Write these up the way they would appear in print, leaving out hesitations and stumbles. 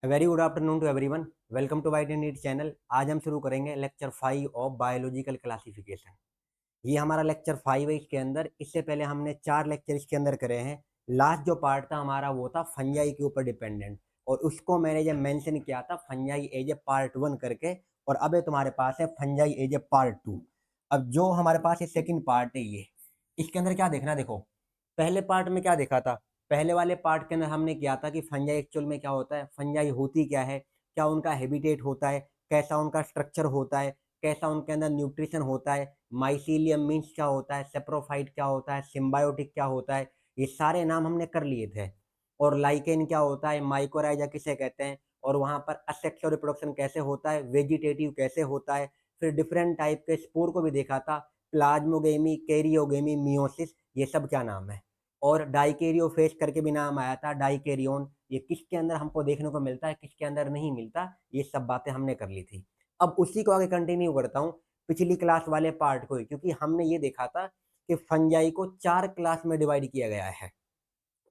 Very good afternoon to everyone. Welcome to White and NEET channel. आज हम शुरू करेंगे लेक्चर 5 ऑफ बायोलॉजिकल क्लासिफिकेशन। ये हमारा लेक्चर 5 है। इसके अंदर इससे पहले हमने 4 लेक्चर इसके अंदर करे हैं। लास्ट जो पार्ट था हमारा वो था फंजाई के ऊपर डिपेंडेंट, और उसको मैंने जब मेंशन किया था फंजाई एज ए पार्ट 1 करके, और अब ये तुम्हारे पास है फंजाई एज ए पार्ट 2। अब जो हमारे पास ये सेकंड पार्ट है, ये इसके अंदर क्या देखना, देखो पहले पार्ट में क्या देखा था। पहले वाले पार्ट के अंदर हमने किया था कि फंजाई एक्चुअल में क्या होता है, फंजाई होती क्या है, क्या उनका हैबिटेट होता है, कैसा उनका स्ट्रक्चर होता है, कैसा उनके अंदर न्यूट्रिशन होता है, माइसीलियम मीन्स क्या होता है, सेप्रोफाइट क्या होता है, सिम्बायोटिक क्या होता है, ये सारे नाम हमने कर लिए थे। और लाइकेन क्या होता है, माइकोराइजा किसे कहते हैं, और वहां पर असेक्सुअल रिप्रोडक्शन कैसे होता है, वेजिटेटिव कैसे होता है। फिर डिफरेंट टाइप के स्पोर को भी देखा था, प्लाज्मोगेमी, कैरियोगेमी, मियोसिस, ये सब क्या नाम है। और डाइकेरियोफेज करके भी नाम आया था, डाइकेरियोन, ये किसके अंदर हमको देखने को मिलता है, किसके अंदर नहीं मिलता, ये सब बातें हमने कर ली थी। अब उसी को आगे कंटिन्यू करता हूँ, पिछली क्लास वाले पार्ट को ही, क्योंकि हमने ये देखा था कि फंजाई को 4 क्लास में डिवाइड किया गया है।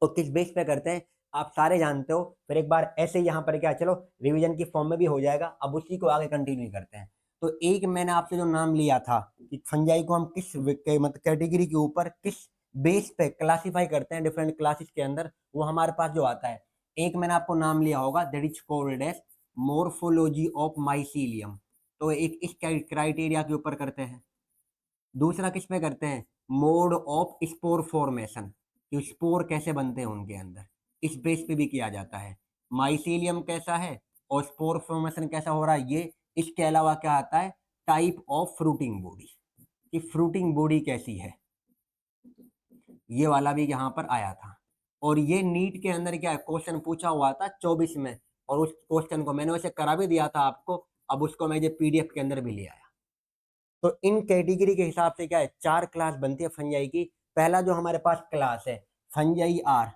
तो किस बेस पे करते हैं आप सारे जानते हो। फिर एक बार ऐसे यहाँ पर क्या, चलो रिवीजन की फॉर्म में भी हो जाएगा। अब उसी को आगे कंटिन्यू करते हैं। तो एक मैंने आपसे जो नाम लिया था कि फंजाई को हम किस मतलब कैटेगरी के ऊपर किस बेस पे क्लासिफाई करते हैं डिफरेंट क्लासेस के अंदर, वो हमारे पास जो आता है, एक मैंने आपको नाम लिया होगा, that is called as morphology of mycelium. तो एक इस क्राइटेरिया के ऊपर करते हैं। दूसरा किस पे करते हैं, मोड ऑफ स्पोर फॉर्मेशन, कि स्पोर कैसे बनते हैं उनके अंदर, इस बेस पे भी किया जाता है। माइसीलियम कैसा है और स्पोर फॉर्मेशन कैसा हो रहा है ये। इसके अलावा क्या आता है, टाइप ऑफ फ्रूटिंग बॉडी, कि फ्रूटिंग बॉडी कैसी है, ये वाला भी यहाँ पर आया था। और ये नीट के अंदर क्या है, क्वेश्चन पूछा हुआ था 24 में, और उस क्वेश्चन को मैंने वैसे करा भी दिया था आपको। अब उसको मैं ये पीडीएफ के अंदर भी ले आया। तो इन कैटेगरी के हिसाब से क्या है, 4 क्लास बनती है फंजाई की। पहला जो हमारे पास क्लास है, fungi are,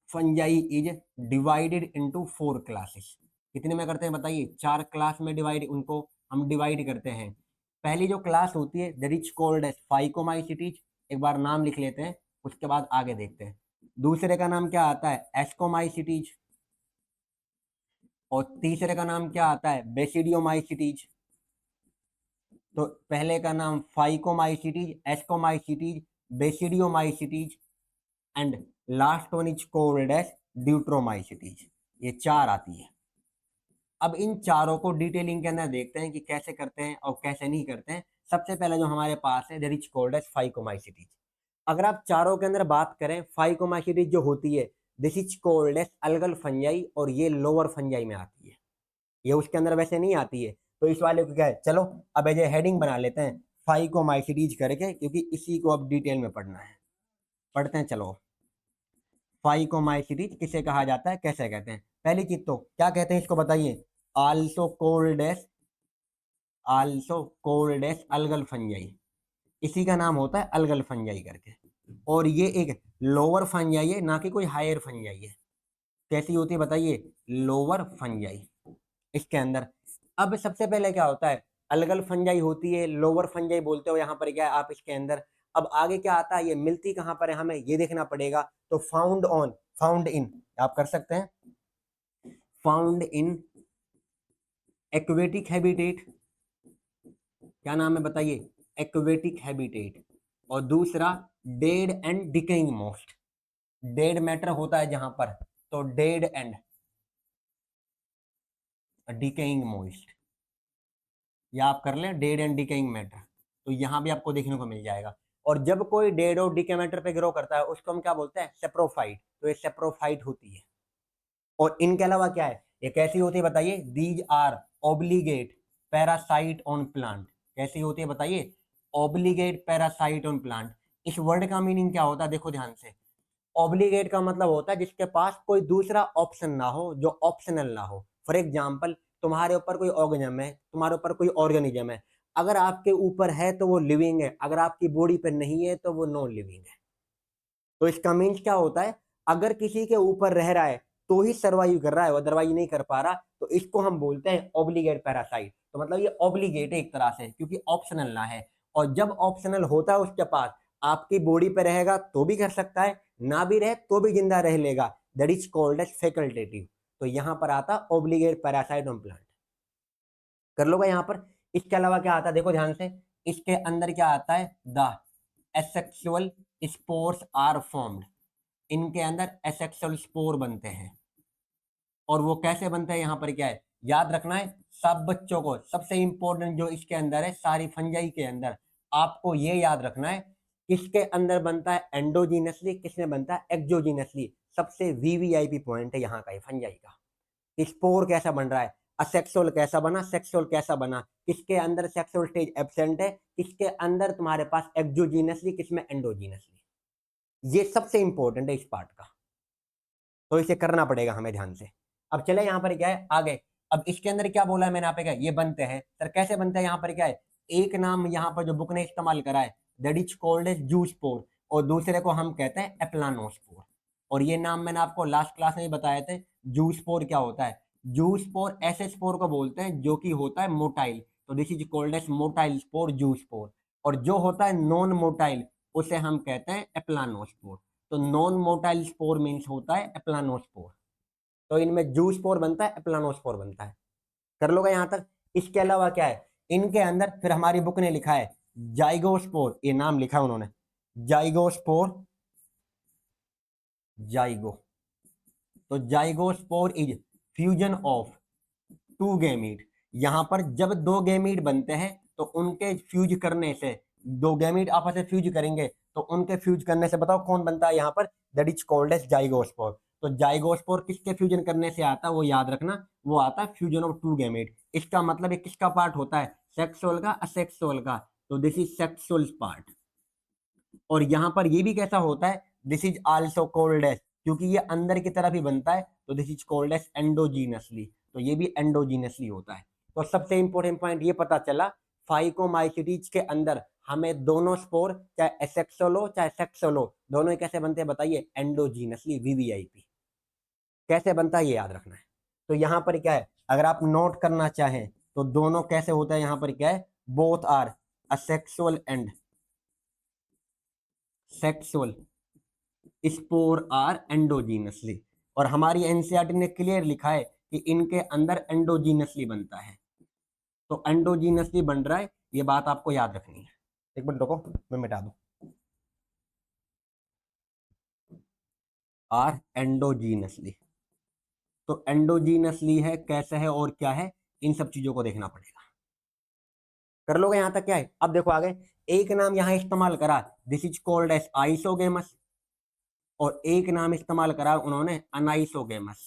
fungi is divided into 4 classes. कितने में करते हैं बताइए, 4 क्लास में डिवाइड, उनको हम डिवाइड करते हैं। पहली जो क्लास होती है that is called as phycomycetes, एक बार नाम लिख लेते हैं, उसके बाद आगे देखते हैं। दूसरे का नाम क्या आता है, एस्कोमाइसिटीज। और तीसरे का नाम क्या आता है, बेसिडियोमाइसिटीज। तो पहले का नाम phycomycetes, ascomycetes, basidiomycetes, and last one is called as deuteromycetes. ये 4 आती है। अब इन चारों को डिटेलिंग के अंदर देखते हैं कि कैसे करते हैं और कैसे नहीं करते हैं। सबसे पहले जो हमारे पास है that is called as phycomycetes. अगर आप चारों के अंदर बात करें, फाइकोमाइसिटीज जो होती है this is called as algal fungi, और ये लोअर फंजाई में आती है, ये उसके अंदर वैसे नहीं आती है। तो इस वाले को क्या है, चलो अब ये हेडिंग बना लेते हैं फाइकोमाइसिटीज करके, क्योंकि इसी को अब डिटेल में पढ़ना है। पढ़ते हैं चलो। फाइकोमाइसिटीज किसे कहा जाता है, कैसे कहते हैं। पहली चीज तो क्या कहते हैं इसको बताइए, also cold S, also cold S algal fungi. इसी का नाम होता है अलगल फंजाई करके। और ये एक लोअर फंजाई है, ना कि कोई हायर फंजाई है। कैसी होती है बताइए, लोअर फंजाई इसके अंदर। अब सबसे पहले क्या होता है, अलगल फंजाई होती है, लोअर फंजाई बोलते हो यहाँ पर क्या है आप इसके अंदर। अब आगे क्या आता है, ये मिलती कहाँ पर है हमें ये देखना पड़ेगा। तो फाउंड ऑन, फाउंड इन आप कर सकते हैं, फाउंड इन एक्वेटिक हैबिटेट। क्या नाम है बताइए, एक्वेटिक हैबिटेट। और दूसरा dead and decaying most, dead matter होता है जहां पर, तो डेड एंड डिकेइंग मोस्ट, या आप कर लें डेड एंड डिकेइंग मैटर, तो यहां भी आपको देखने को मिल जाएगा। और जब कोई डेड और डिके मैटर पे ग्रो करता है उसको हम क्या बोलते हैं, सेप्रोफाइट। तो ये सेप्रोफाइट होती है। और इनके अलावा क्या है, ये कैसी होती है बताइए, these are obligate parasite on plant. कैसी होती है बताइए, ऑब्लिगेट पैरासाइट ऑन प्लांट। इस वर्ड का मीनिंग क्या होता है, देखो ध्यान से। ऑब्लिगेट का मतलब होता है जिसके पास कोई दूसरा ऑप्शन ना हो, जो ऑप्शनल ना हो। फॉर एग्जाम्पल, तुम्हारे ऊपर कोई ऑर्गेनिज्म है, तुम्हारे ऊपर कोई ऑर्गेनिज्म है, अगर आपके ऊपर है तो वो लिविंग है, अगर आपकी बॉडी पे नहीं है तो वो नॉन लिविंग है। तो इसका मीन्स क्या होता है, अगर किसी के ऊपर रह रहा है तो ही सर्वाइव कर रहा है, अदरवाइज नहीं कर पा रहा, तो इसको हम बोलते हैं ऑब्लिगेट पैरासाइट। तो मतलब ये ऑब्लिगेट है एक तरह से, क्योंकि ऑप्शनल ना है। और जब ऑप्शनल होता है उसके पास, आपकी बॉडी पे रहेगा तो भी कर सकता है, ना भी रहे तो भी जिंदा रह लेगा, that is called as facultative. तो यहाँ पर आता ऑब्लिगेट पैरासाइट ऑन प्लांट। कर लोगे यहाँ पर। इसके अलावा क्या आता है देखो ध्यान से, इसके अंदर क्या आता है, the asexual spores are formed. इनके अंदर एसेक्सुअल स्पोर बनते हैं। और वो कैसे बनते हैं यहाँ पर क्या है याद रखना है सब बच्चों को। सबसे इंपॉर्टेंट जो इसके अंदर है सारी फंजाई के अंदर, आपको ये याद रखना है किसके अंदर बनता है एंडोजीनसली, किसमें बनता है एक्सोजीनसली। सबसे वीवीआईपी पॉइंट है यहाँ का फंजाई का। स्पोर कैसा बन रहा है, असेक्सुअल कैसा बना, सेक्सुअल कैसा बना, किसके अंदर सेक्सुअल स्टेज एब्सेंट है, किसके अंदर तुम्हारे पास एक्सोजीनसली, किसमें एंडोजीनसली। ये सबसे इंपॉर्टेंट है इस पार्ट का, तो इसे करना पड़ेगा हमें ध्यान से। अब चले यहाँ पर क्या है आगे। अब इसके अंदर क्या बोला है मैंने यहाँ पे, क्या ये बनते हैं सर, कैसे बनते हैं यहाँ पर क्या है, एक नाम यहाँ पर जो बुक ने इस्तेमाल करा है that is called as zoospore, और दूसरे को हम कहते हैं एप्लानोस्पोर। और ये नाम मैंने आपको लास्ट क्लास में ही बताए थे। जूस्पोर क्या होता है, जूस्पोर ऐसे स्पोर को बोलते हैं जो कि होता है मोटाइल, तो this is called as motile spore, zoospore. और जो होता है नॉन मोटाइल उसे हम कहते हैं एप्लानोस्पोर। तो नॉन मोटाइल स्पोर मीन्स होता है एप्लानोस्पोर। तो इनमें जूस्पोर बनता है, एप्लानोस्पोर बनता है। कर लोगे यहां तक। इसके अलावा क्या है इनके अंदर, फिर हमारी बुक ने लिखा है जाइगोस्पोर, ये नाम लिखा है उन्होंने, जाइगोस्पोर, जाइगो। तो zygospore is fusion of two gamete. यहां पर जब दो गैमीट बनते हैं तो उनके फ्यूज करने से, दो गैमीट आपस में फ्यूज करेंगे तो उनके फ्यूज करने से बताओ कौन बनता है यहाँ पर, that is called as zygospore. तो जाइगोस्पोर किसके फ्यूजन करने से आता है वो याद रखना, वो आता है फ्यूजन ऑफ टू गैमेट। इसका मतलब ये किसका पार्ट होता है, सेक्सुअल का, असेक्सुअल का। तो दिस इज सेक्सुअल पार्ट। और यहाँ पर ये भी कैसा होता है, this is also called as, क्योंकि ये अंदर की तरफ ही बनता है तो this is called as endogenously. तो ये भी एंडोजीनसली होता है। तो सबसे इंपॉर्टेंट पॉइंट ये पता चला, फाइकोमाइसीटीज के अंदर हमें दोनों स्पोर, चाहे एसेक्सुअल हो चाहे सेक्सुअल हो, दोनों ही कैसे बनते हैं बताइए, एंडोजीनसली, वीवीआईपी। कैसे बनता है ये याद रखना है। तो यहाँ पर क्या है, अगर आप नोट करना चाहें तो दोनों कैसे होता है, यहाँ पर क्या है, both are asexual and sexual spore are endogenously. और हमारी एनसीईआरटी ने क्लियर लिखा है कि इनके अंदर एंडोजीनसली बनता है। तो एंडोजीनसली बन रहा है, ये बात आपको याद रखनी है। एक मिनट रुको, मैं मिटा दूं, आर एंडोजीनसली। तो एंडोजीनसली है, कैसे है और क्या है, इन सब चीजों को देखना पड़ेगा। कर लोगे यहां तक क्या है। अब देखो आगे, एक नाम यहां इस्तेमाल करा, this is called as isogamous, और एक नाम इस्तेमाल करा उन्होंने अनाइसोगेमस।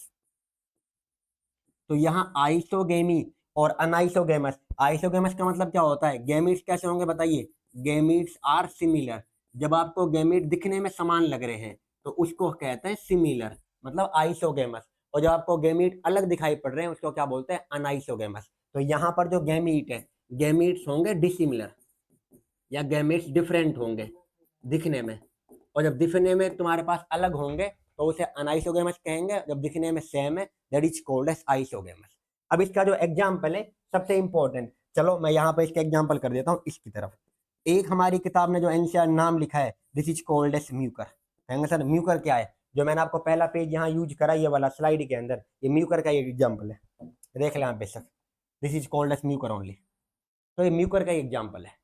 तो यहाँ आइसोगेमी और अनाइसोगेमस, आइसोगेमस का मतलब क्या होता है, गैमीट्स कैसे होंगे बताइए, गैमीट्स आर सिमिलर। जब आपको गैमीट दिखने में समान लग रहे हैं तो उसको कहते हैं सिमिलर, मतलब आइसोगेमस। और जब आपको गैमीट अलग दिखाई पड़ रहे हैं उसको क्या बोलते हैं, अनाइसोगेमस। तो यहाँ पर जो गैमीट है, गैमीट्स होंगे डिसिमिलर, या गैमेट्स डिफरेंट होंगे दिखने में। और जब दिखने में तुम्हारे पास अलग होंगे तो उसे अनाइसोगेमस कहेंगे, जब दिखने में सेम है that is called as isogamous. अब इसका जो एग्जांपल है सबसे इंपॉर्टेंट, चलो मैं यहाँ पे इसका एग्जांपल कर देता हूँ इसकी तरफ। एक हमारी किताब ने जो एनसीईआरटी नाम लिखा है, this is called as Mucor. कहेंगे सर म्यूकर क्या है, जो मैंने आपको पहला पेज यहाँ यूज करा ये वाला स्लाइड के अंदर, ये म्यूकर का एग्जाम्पल है, देख लें आप बेशक, this is called as Mucor only. तो ये म्यूकर का एग्जाम्पल है।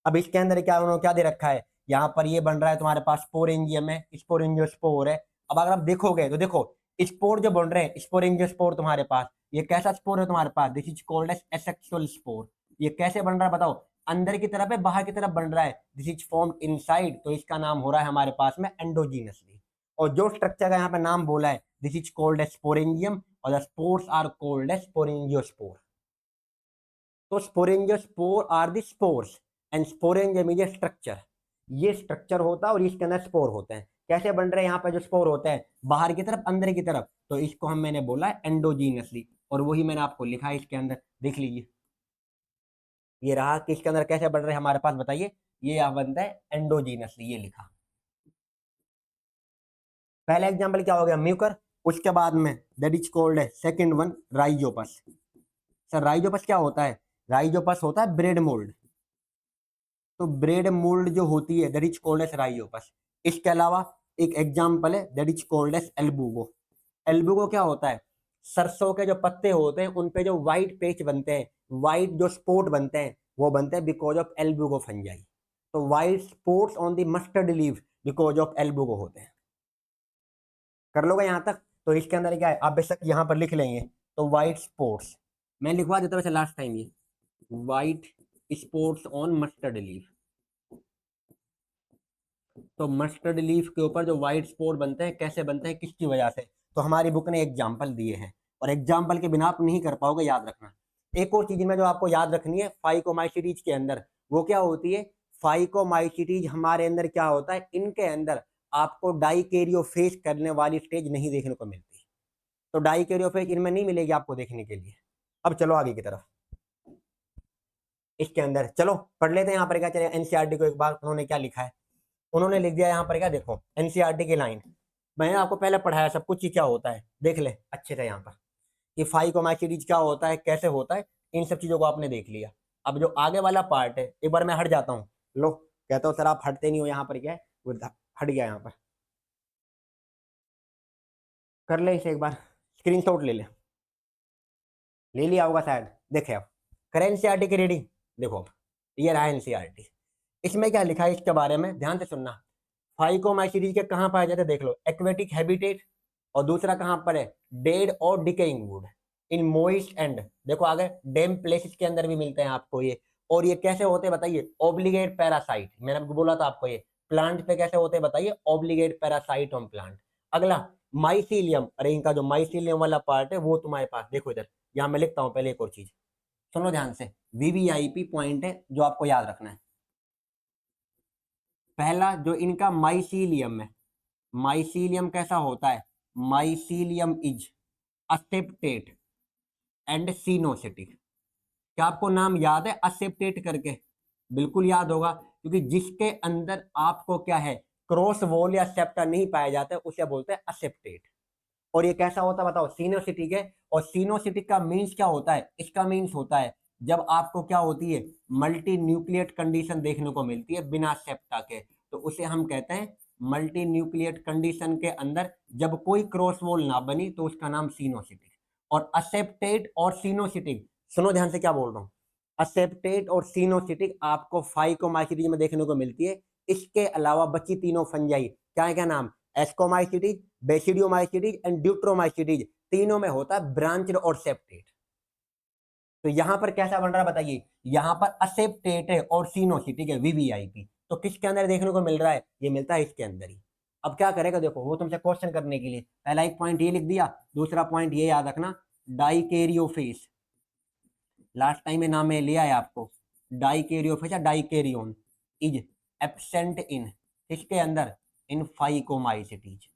अब इसके अंदर क्या उन्होंने क्या दे रखा है, यहाँ पर ये बन रहा है तुम्हारे पास स्पोरेंजियम है, स्पोरेंजियोस्पोर है। अब अगर आप देखोगे तो देखो स्पोर जो बन रहे हैं, स्पोरेंजियोस्पोर तुम्हारे पास, ये कैसा स्पोर है तुम्हारे पास, this is called as asexual spore. ये कैसे बन रहा है बताओ, अंदर की तरफ है बाहर की तरफ बन रहा है, दिस इज फॉर्म्ड इनसाइड, तो इसका नाम हो रहा है हमारे पास में एंडोजीनसली। और जो स्ट्रक्चर का यहाँ पे नाम बोला है, this is called as sporangium, और the spores are called as sporangiospore. तो sporangiospore are the spores and sporangium is a structure. ये स्ट्रक्चर होता है और इसके अंदर स्पोर होते हैं। कैसे बन रहे हैं यहाँ पे जो स्पोर होते हैं, बाहर की तरफ अंदर की तरफ, तो इसको हम मैंने बोला है एंडोजीनसली, और वही मैंने आपको लिखा है इसके अंदर, देख लीजिए ये रहा कि इसके अंदर कैसे बन रहे हैं हमारे पास बताइए, ये यहाँ बनता है एंडोजीनसली, ये लिखा। पहला एग्जाम्पल क्या हो गया, म्यूकर। उसके बाद में दैट इज कॉल्ड है second one, Rhizopus. Sir Rhizopus क्या होता है, राइजोपस होता है ब्रेड मोल्ड। तो ब्रेड मोल्ड जो होती है that is called as Rhizopus. इसके अलावा एक एग्जांपल है that is called as Albugo. Albugo क्या होता है, सरसों के जो पत्ते होते हैं उन पे जो व्हाइट पेच बनते हैं, व्हाइट जो स्पॉट बनते हैं, वो बनते हैं बिकॉज ऑफ एल्बुगो फंजाई। तो white spots on the mustard leaf because of Albugo होते हैं। कर लोगे यहाँ तक? तो इसके अंदर क्या है, आप बेशक यहाँ पर लिख लेंगे। तो व्हाइट स्पॉट्स मैं लिखवा देता वैसे लास्ट टाइम, ये white spots on mustard leaf. तो मस्टर्ड लीफ के ऊपर जो व्हाइट स्पॉट बनते हैं, कैसे बनते हैं, किसकी वजह से? तो हमारी बुक ने एग्जाम्पल दिए हैं, और एग्जाम्पल के बिना आप नहीं कर पाओगे, याद रखना। एक और चीज में जो आपको याद रखनी है फाइकोमाइसीटीज के अंदर, वो क्या होती है? फाइकोमाइसीटीज हमारे अंदर क्या होता है, इनके अंदर आपको डाइकेरियोफेज करने वाली स्टेज नहीं देखने को मिलती। तो डाइकेरियोफेज इनमें नहीं मिलेगी आपको देखने के लिए। अब चलो आगे की तरफ। इसके अंदर चलो पढ़ लेते हैं। यहाँ पर क्या चले, एनसीईआरटी को एक बार उन्होंने क्या लिखा है, उन्होंने लिख दिया यहाँ पर क्या, देखो एनसीईआरटी की लाइन, मैंने आपको पहले पढ़ाया सब कुछ, ही क्या होता है देख ले अच्छे से यहाँ पर, कि फाइकोमाइसीटीज क्या होता है, कैसे होता है, इन सब चीजों को आपने देख लिया। अब जो आगे वाला पार्ट है, एक बार मैं हट जाता हूँ। लो कहता हूँ सर आप हटते नहीं हो, यहाँ पर क्या है वो हट गया यहाँ पर। कर ले इसे एक बार, स्क्रीनशॉट ले लिया होगा शायद, देखे अब। करें एनसीईआरटी की रीडिंग, देखो अब ये रहा एनसीईआरटी। इसमें क्या लिखा है इसके बारे में ध्यान से सुनना। फाइकोमाइसीटीज के कहाँ पाए जाते हैं देख लो, एक्वेटिक हैबिटेट, और दूसरा कहाँ पर है, डेड और decaying would in moist and, देखो आगे डेम प्लेसेस के अंदर भी मिलते हैं आपको ये। और ये कैसे होते हैं बताइए, ऑब्लिगेट पैरासाइट, मैंने आपको बोला था आपको ये प्लांट पे कैसे होते हैं बताइए, ऑब्लिगेट पैरासाइट ऑन प्लांट। अगला माइसीलियम, अरे इनका जो माइसीलियम वाला पार्ट है वो तुम्हारे पास देखो इधर, यहाँ मैं लिखता हूँ पहले एक और चीज, सुनो ध्यान से, वीवीआईपी पॉइंट है जो आपको याद रखना है। पहला जो इनका माइसीलियम है, माइसीलियम कैसा होता है, माइसीलियम इज असेप्टेट एंड सिनोसिटिक। क्या आपको नाम याद है असेप्टेट करके? बिल्कुल याद होगा, क्योंकि जिसके अंदर आपको क्या है, क्रॉस वॉल या सेप्टा नहीं पाया जाता है उसे बोलते हैं असेप्टेट। और ये कैसा होता है बताओ, सिनोसिटिक है। और सिनोसिटिक का मीन्स क्या होता है, इसका मीन्स होता है जब आपको क्या होती है, मल्टी न्यूक्लिएट कंडीशन देखने को मिलती है बिना सेप्टा के, तो उसे हम कहते हैं मल्टी न्यूक्लिएट कंडीशन के अंदर जब कोई क्रॉस वॉल ना बनी तो उसका नाम सिनोसिटिक। और असेप्टेट और सिनोसिटिक, सुनो ध्यान से क्या बोल रहा हूँ, असेप्टेट और सिनोसिटिक आपको फाइकोमाइसीटीज में देखने को मिलती है। इसके अलावा बची तीनों फंजाई क्या है, क्या नाम, एस्कोमाइसीटीज, बेसिडियोमाइसीटीज एंड ड्यूट्रोमाइसीटीज, तीनों में होता है ब्रांचड और सेप्टेट। तो यहां पर कैसा बन रहा है बताइए, यहां पर असेप्टेट है और सिनोसिटिक है, वीवीआईपी। तो किसके अंदर देखने को मिल रहा है, ये मिलता है इसके अंदर ही। अब क्या करेगा देखो, वो तुमसे क्वेश्चन करने के लिए पहला एक पॉइंट ये लिख दिया, दूसरा पॉइंट ये याद रखना, डाइकेरियोफेज, लास्ट टाइम में नाम में लिया है आपको, डाइकेरियोफेज या डाइकेरियोन इज एब्सेंट इन, इसके अंदर, इन फाइकोमाइसीटीज।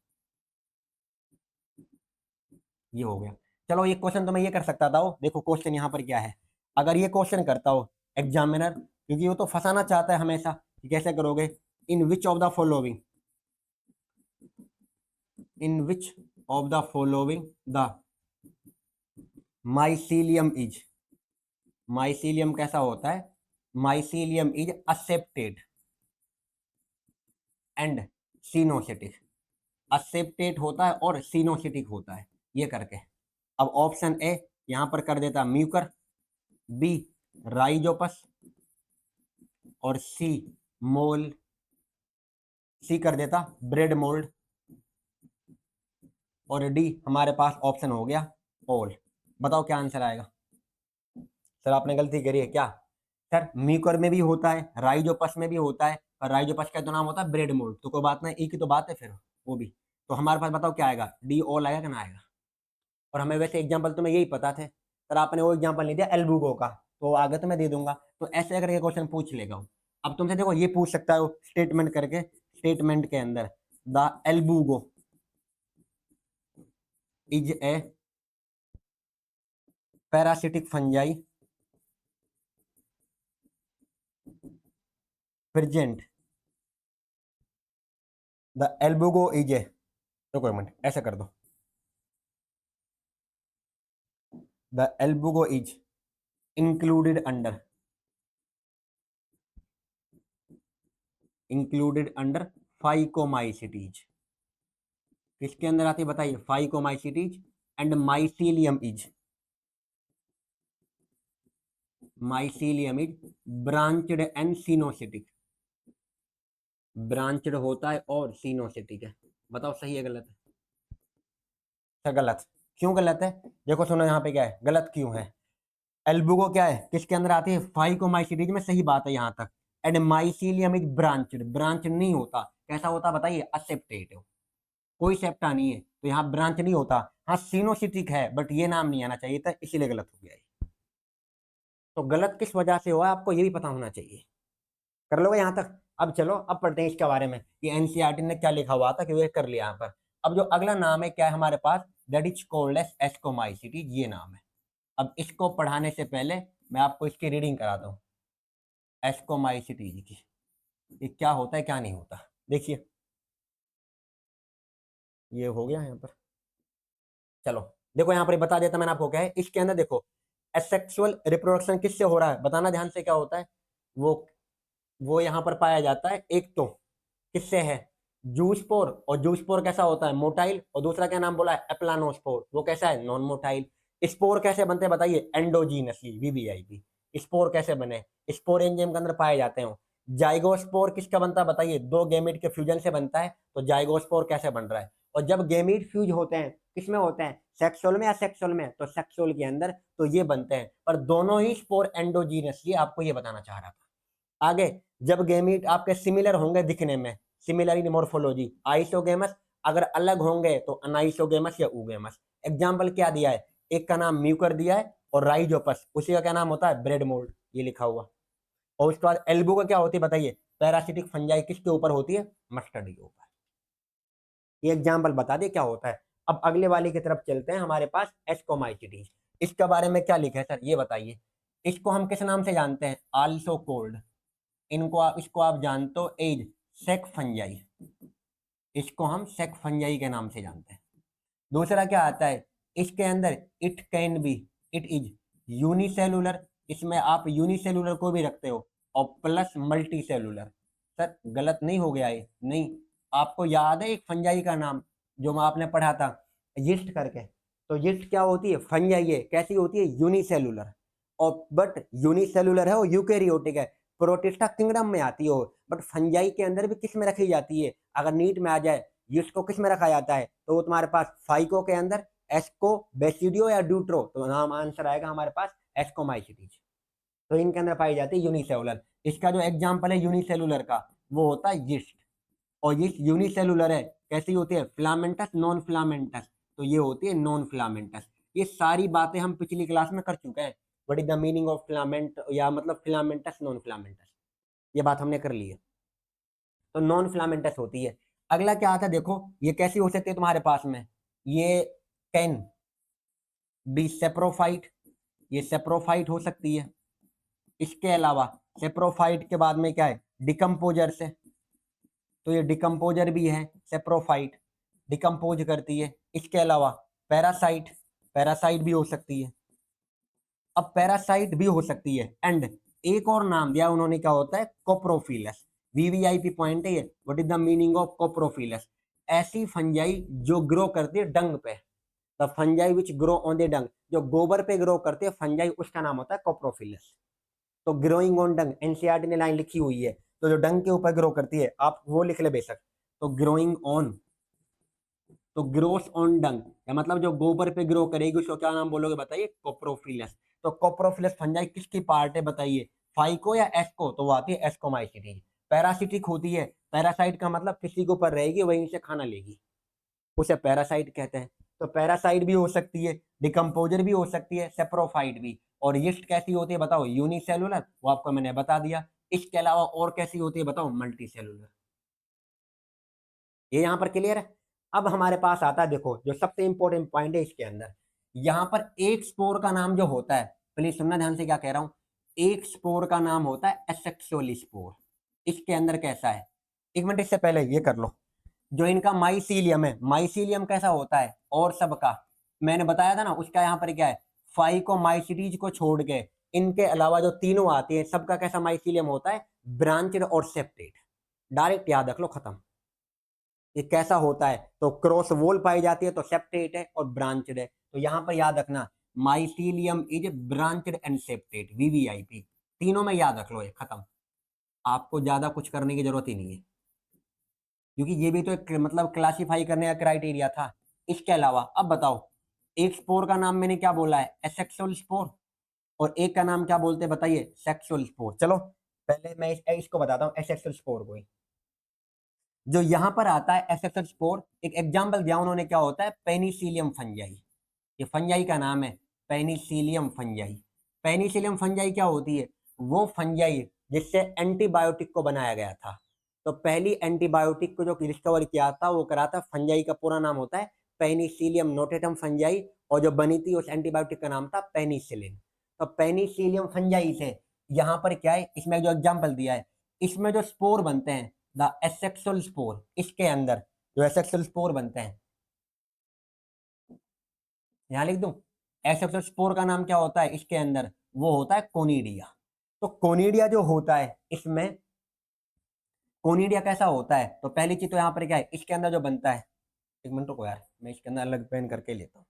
ये हो गया। चलो ये क्वेश्चन तो मैं ये कर सकता था, देखो क्वेश्चन यहाँ पर क्या है, अगर ये क्वेश्चन करता हो एग्जामिनर, क्योंकि वो तो फंसाना चाहता है हमेशा, कि कैसे करोगे, in which of the following, in which of the following the mycelium is, mycelium कैसा होता है, mycelium is aseptate and coenocytic, aseptate होता है और सिनोसिटिक होता है, ये करके। अब ऑप्शन ए यहां पर कर देता म्यूकर, बी राइजोपस, और सी मोल, सी कर देता ब्रेड मोल्ड, और डी हमारे पास ऑप्शन हो गया ओल। बताओ क्या आंसर आएगा? सर आपने गलती करी है क्या? सर म्यूकर में भी होता है, राइजोपस में भी होता है, और राइजोपस का तो नाम होता है ब्रेड मोल्ड, तो कोई बात नहीं, एक ही तो बात है फिर वो भी। तो हमारे पास बताओ क्या आएगा, डी ओल आएगा कि ना आएगा? और हमें वैसे एग्जाम्पल तुम्हें यही पता थे, सर आपने वो एग्जाम्पल नहीं दिया एल्बुगो का, तो आगे तो मैं दे दूंगा। तो ऐसे करके क्वेश्चन पूछ लेगा वो। अब तुमसे देखो ये पूछ सकता है स्टेटमेंट करके, स्टेटमेंट के अंदर the Albugo is a parasitic fungi present, the Albugo is a, रुको एक मिनट ऐसा कर दो, the Albugo is included under, included under phycomycetes. किसके अंदर आती है बताइए, phycomycetes and mycelium is branched and coenocytic. Branched होता है और सिनोसिटिक है। बताओ सही है गलत है? क्या गलत? क्यों गलत है? देखो सुनो यहाँ पे क्या है, गलत क्यों है। एल्बुगो क्या है, किसके अंदर आती है? फाइकोमाइसीटीज में। सही बात है यहाँ तक। And mycelium is branched, branch नहीं होता। कैसा होता बताइए? असेप्टेट। कोई सेप्टा नहीं है तो यहाँ ब्रांच नहीं होता। हाँ सिनोसिटिक है बट ये नाम नहीं आना चाहिए था, इसीलिए गलत हो गया है। तो गलत किस वजह से हुआ आपको ये भी पता होना चाहिए। कर लोगे यहाँ तक? अब चलो अब पढ़ते हैं इसके बारे में कि एनसीईआरटी ने क्या लिखा हुआ था कि वो कर लिया यहाँ पर। अब जो अगला नाम है क्या है हमारे पास? That is called as ascomycetes, ये नाम है। अब इसको पढ़ाने से पहले मैं आपको इसकी रीडिंग कराता हूँ एस्कोमाइसिटीज की। ये क्या होता है क्या नहीं होता, देखिए। ये हो गया यहाँ पर। चलो देखो यहाँ पर बता देता मैंने आपको क्या है इसके अंदर। देखो एसेक्सुअल रिप्रोडक्शन किससे हो रहा है, बताना ध्यान से। क्या होता है वो यहाँ पर पाया जाता है। एक तो किससे है? जूस्पोर। और जूस्पोर कैसा होता है? मोटाइल। और दूसरा क्या नाम बोला है? एप्लानोस्पोर। वो कैसा है? Non motile. स्पोर कैसे बनते हैं बताइए? Endogenously, VVIP. स्पोर कैसे बने? स्पोर एंजाइम के अंदर पाए जाते हैं। जाइगोस्पोर किसका बनता है बताइए? दो गैमेट के फ्यूजन से बनता है। तो जाइगोस्पोर कैसे बन रहा है? और जब गैमेट फ्यूज होते हैं किसमें होते हैं? सेक्सोल में या सेक्सोल में? तो सेक्सोल के अंदर तो ये बनते हैं, पर दोनों ही स्पोर एंडोजीनसली। आपको ये बताना चाह रहा था। आगे जब गैमेट आपके सिमिलर होंगे दिखने में, सिमिलर इन मोर्फोलॉजी, आइसोगेमस। अगर अलग होंगे तो अनाइसोगेमस या ऊगेमस। एग्जाम्पल क्या दिया है? एक का नाम म्यूकर दिया है और राइजोपस, उसी का क्या नाम होता है? ब्रेड मोल्ड, ये लिखा हुआ। और उसके बाद एल्बो का क्या होती है बताइए? पैरासिटिक फंजाई किसके ऊपर होती है? मस्टर्ड के ऊपर। ये एग्जाम्पल बता दे क्या होता है। अब अगले वाले की तरफ चलते हैं। हमारे पास एस्कोमाइसिटीज, इसके बारे में क्या लिखा है सर ये बताइए। इसको हम किस नाम से जानते हैं? Also cold. इसको आप जानते हो एज सेक फंजाई। इसको हम सेक फंजाई के नाम से जानते हैं। दूसरा क्या आता है इसके अंदर? It can be, it is unicellular. इसमें आप यूनिसेलुलर को भी रखते हो और प्लस मल्टी सेलुलर। सर गलत नहीं हो गया ये? नहीं। आपको याद है एक फंजाई का नाम जो आपने पढ़ा था, यीस्ट करके? तो यीस्ट क्या होती है? फंजाई है। कैसी होती है? यूनिसेलुलर। और बट यूनिसेलुलर है, वो यूकेरियोटिक है, प्रोटिस्टा किंगडम में आती हो। बट फंजाई के अंदर भी किस में रखी जाती है? अगर नीट में आ जाए यीस्ट को किस में रखा जाता है? तो वो तुम्हारे पास फाइको के अंदर, एस्को, बेसिडियो या ड्यूट्रो। तो नाम आंसर आएगा हमारे पास एस्कोमाइसिटीज। तो इनके अंदर पाई जाती है यूनिसेलुलर। इसका जो एग्जाम्पल है यूनिसेलुलर का वो होता है यीस्ट। और ये यूनिसेलुलर है। कैसी होती है? Filamentous, non filamentous. तो ये होती है नॉन फिलामेंटस। ये सारी बातें हम पिछली क्लास में कर चुके हैं। What is the meaning of filament, या मतलब फिलामेंटस, नॉन फिलामेंटस, ये बात हमने कर ली है। तो नॉन फिलामेंटस होती है। अगला क्या आता है देखो, ये कैसी हो सकती है तुम्हारे पास में? ये कैन बी सेप्रोफाइट, ये सेप्रोफाइट हो सकती है। इसके अलावा सेप्रोफाइट के बाद में क्या है? डिकम्पोजर से। तो ये डिकम्पोजर भी है सेप्रोफाइट, डिकम्पोज करती है। इसके अलावा पैरासाइट, पैरासाइट भी हो सकती है। अब पैरासाइट भी हो सकती है। एंड एक और नाम दिया उन्होंने, क्या होता है? कोप्रोफिलस। वीवीआईपी पॉइंट है ये। What is the meaning of coprophilous? ऐसी फंजाई जो ग्रो करती है डंग पे। The fungi which grow on the dung, जो गोबर पे ग्रो करते हैं फंजाई, उसका नाम होता है कोप्रोफिलस। तो ग्रोइंग ऑन डंग एनसीईआरटी ने लाइन लिखी हुई है, तो जो डंग के ऊपर ग्रो करती है आप वो लिख ले बेशक। तो ग्रोइंग ऑन, तो ग्रोस ऑन डंग, या मतलब जो गोबर पे ग्रो करेगी उसको क्या नाम बोलोगे बताइए? कोप्रोफिलस। तो कोप्रोफिलस फंजाई किसकी पार्ट है बताइए? फाइको या एस्को? तो वो आती है एस्कोमाइसिटीज। पैरासिटिक होती है। पैरासाइट का मतलब किसी के ऊपर रहेगी वहीं से खाना लेगी, उसे पैरासाइट कहते हैं। तो पैरासाइट भी हो सकती है, डिकम्पोजर भी हो सकती है, सेप्रोफाइट भी। और यीस्ट कैसी होती है बताओ? यूनिसेलुलर, वो आपको मैंने बता दिया। इसके अलावा और कैसी होती है बताओ? Multi cellular. ये यहाँ पर क्लियर है। अब हमारे पास आता है देखो जो सबसे इंपॉर्टेंट पॉइंट है इसके अंदर। यहाँ पर एक स्पोर का नाम जो होता है, प्लीज सुनना ध्यान से क्या कह रहा हूं। एक स्पोर का नाम होता है एसेक्सुअल स्पोर। इसके अंदर कैसा है? एक मिनट इससे पहले ये कर लो, जो इनका माइसीलियम है, माइसीलियम कैसा होता है? और सबका मैंने बताया था ना, उसका यहाँ पर क्या है? फाइकोमाइसिटीज को छोड़ के इनके अलावा जो तीनों आती है सबका कैसा माइसीलियम होता है? ब्रांचड और सेप्टेट। डायरेक्ट याद रख लो, खत्म। ये कैसा होता है, तो क्रॉस वॉल पाई जाती है तो सेप्टेट है और ब्रांचड है। तो यहाँ पर याद रखना mycelium is branched and septate, VVIP, तीनों में याद रख लो, ये खत्म, आपको ज्यादा कुछ करने की जरूरत ही नहीं है, क्योंकि ये भी तो एक मतलब क्लासिफाई करने का क्राइटेरिया था। इसके अलावा अब बताओ, एक स्पोर का नाम मैंने क्या बोला है, एसेक्सुअल स्पोर, और एक का नाम क्या बोलते हैं बताइए, सेक्सुअल स्पोर। चलो पहले मैं इसको बताता हूँ, एसेक्सुअल स्पोर को ही। जो यहाँ पर आता है एसेक्सुअल स्पोर, एक एग्जाम्पल दिया उन्होंने, क्या होता है, पेनिसिलियम फंजाई, ये फंजाई का नाम है, पेनिसिलियम फंजाई। पेनिसिलियम फंजाई क्या होती है, वो फंजाई जिससे एंटीबायोटिक को बनाया गया था। तो पहली एंटीबायोटिक को जो डिस्कवर किया था वो करा था, फंजाई का पूरा नाम होता है पेनिसिलियम नोटेटम फंजाई, और जो बनी थी उस एंटीबायोटिक का नाम था पेनिसिलिन। तो पेनिसिलियम फंजाई से यहाँ पर क्या है, इसमें जो एग्जाम्पल दिया है, इसमें जो स्पोर बनते हैं, द एसेक्सुअल स्पोर, इसके अंदर जो एसेक्सुअल स्पोर बनते हैं, यहां लिख दूं, एसेक्सुअल स्पोर का नाम क्या होता है इसके अंदर, वो होता है कोनिडिया। तो कोनिडिया जो होता है इसमें, कोनिडिया कैसा होता है, तो पहली चीज तो यहाँ पर क्या है, इसके अंदर जो बनता है, एक मिनट रुको यार, मैं इसके अंदर अलग पेन करके लेता हूँ।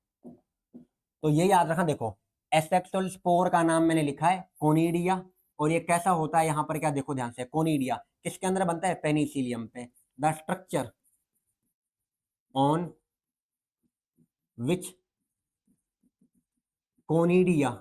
तो ये याद रखना, देखो एसेक्सुअल स्पोर का नाम मैंने लिखा है कोनिडिया, और ये कैसा होता है, यहाँ पर क्या देखो ध्यान से, कोनिडिया किसके अंदर बनता है, पेनिसिलियम पे। The structure on which conidia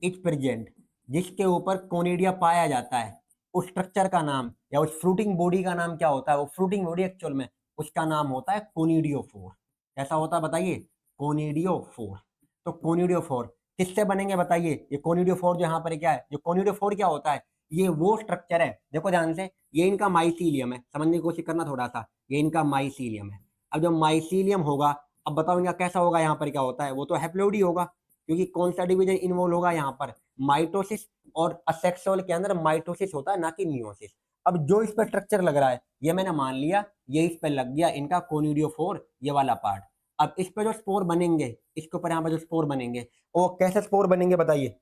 is present, जिसके ऊपर कोनिडिया पाया जाता है, उस स्ट्रक्चर का नाम या उस फ्रूटिंग बॉडी का नाम क्या होता है, वो फ्रूटिंग बॉडी एक्चुअल में उसका नाम होता है कोनिडियोफोर। कैसा होता है बताइए, कोनिडियोफोर। तो कोनिडियोफोर किससे बनेंगे बताइए, ये कोनिडियोफोर जो यहाँ पर क्या है, जो कोनिडियोफोर क्या होता है, ये वो स्ट्रक्चर है, देखो ध्यान से, ये इनका माइसीलियम है, समझने की कोशिश करना थोड़ा सा, ये इनका माइसीलियम है। अब जो माइसीलियम होगा, अब बताओ इनका कैसा होगा, यहाँ पर क्या होता है, वो तो हैप्लोइड ही होगा, क्योंकि कौन सा डिवीजन इन्वॉल्व होगा यहाँ पर, माइटोसिस, और असेक्सुअल के अंदर माइटोसिस होता है ना कि मियोसिस। अब जो इस पर स्ट्रक्चर लग रहा है, ये मैंने मान लिया, ये इस पर लग गया इनका कोनिडियोफोर, ये वाला पार्ट। अब इस पे जो स्पोर बनेंगे, इसके ऊपर यहाँ पर जो स्पोर बनेंगे, वो कैसे स्पोर बनेंगे बताइए,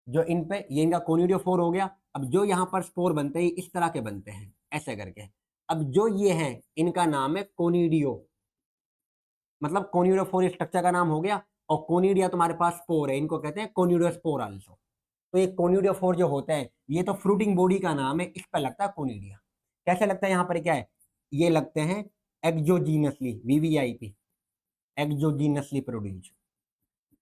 जो इन पे, ये इनका कोनिडियोफोर हो गया, अब जो यहाँ पर स्पोर बनते हैं इस तरह के बनते हैं, ऐसे करके। अब जो ये है, इनका नाम है कोनिडियो, मतलब कोनिडियोफोर स्ट्रक्चर का नाम हो गया, और कोनिडिया तुम्हारे पास स्पोर है, इनको कहते हैं कोनिडियोस्पोर आल्सो। तो ये कोनिडियोफोर जो होते हैं, ये तो फ्रूटिंग बॉडी का नाम है, इस पर लगता है कोनिडिया। कैसे लगता है, यहाँ पर क्या है, ये लगते हैं एक्सोजीनसली, वीवीआईपी, एक्सोजीनसली प्रोड्यूस।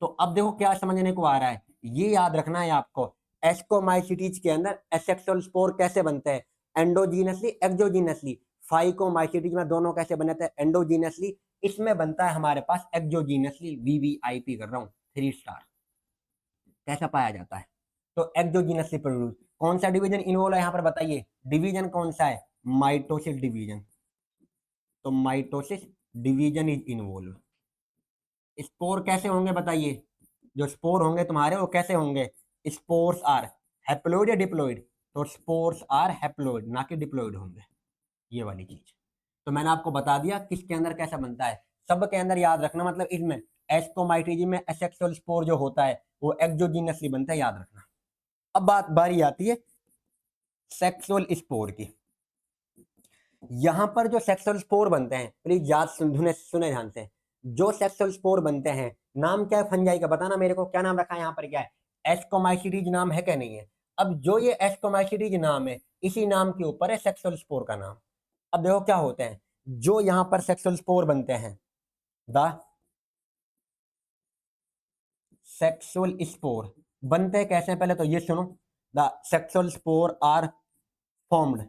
तो अब देखो क्या समझने को आ रहा है, ये याद रखना है आपको, एस्कोमाइसिटीज के अंदर एसेक्सुअल स्पोर कैसे बनते हैं, एंडोजीनसली, एक्सोजीनसली। फाइकोमाइसिटीज में दोनों कैसे बने थे, एंडोजीनसली, इसमें बनता है हमारे पास एक्सोजीनसली, वीवीआईपी कर रहा हूं, 3 स्टार। कैसा पाया जाता है, तो एक्सोजीनसली प्रोड्यूस। कौन सा डिवीजन इन्वॉल्व है यहाँ पर बताइए, डिवीजन कौन सा है, माइटोसिस डिवीजन। तो mitosis division is involve. Spore कैसे होंगे बताइए, जो स्पोर होंगे तुम्हारे वो कैसे होंगे, स्पोर्स आर हैप्लोइड या डिप्लोइड, तो स्पोर्स आर हैप्लोइड ना कि डिप्लोइड होंगे, ये वाली चीज। तो मैंने आपको बता दिया किसके अंदर कैसा बनता है, सब के अंदर याद रखना, मतलब इसमें एस्कोमाइटिजी में एसेक्सुअल स्पोर जो होता है वो एक्सोजीनसली बनता है, याद रखना। अब बात बारी आती है सेक्सुअल स्पोर की। यहां पर जो सेक्सुअल स्पोर बनते हैं, प्लीज याद सुने सुने ध्यान से, जो सेक्सुअल स्पोर बनते हैं, नाम क्या है फंजाई का, बताना मेरे को, क्या नाम रखा है यहाँ पर, क्या है, एस्कोमाइसिटीज नाम है क्या, नहीं है। अब जो ये एस्कोमाइसिटीज नाम है, इसी नाम के ऊपर है सेक्सुअल स्पोर का नाम। अब देखो क्या होते हैं, जो यहाँ पर सेक्सुअल स्पोर बनते हैं, द सेक्सुअल स्पोर बनते हैं कैसे, पहले तो ये सुनो, the sexual spore are formed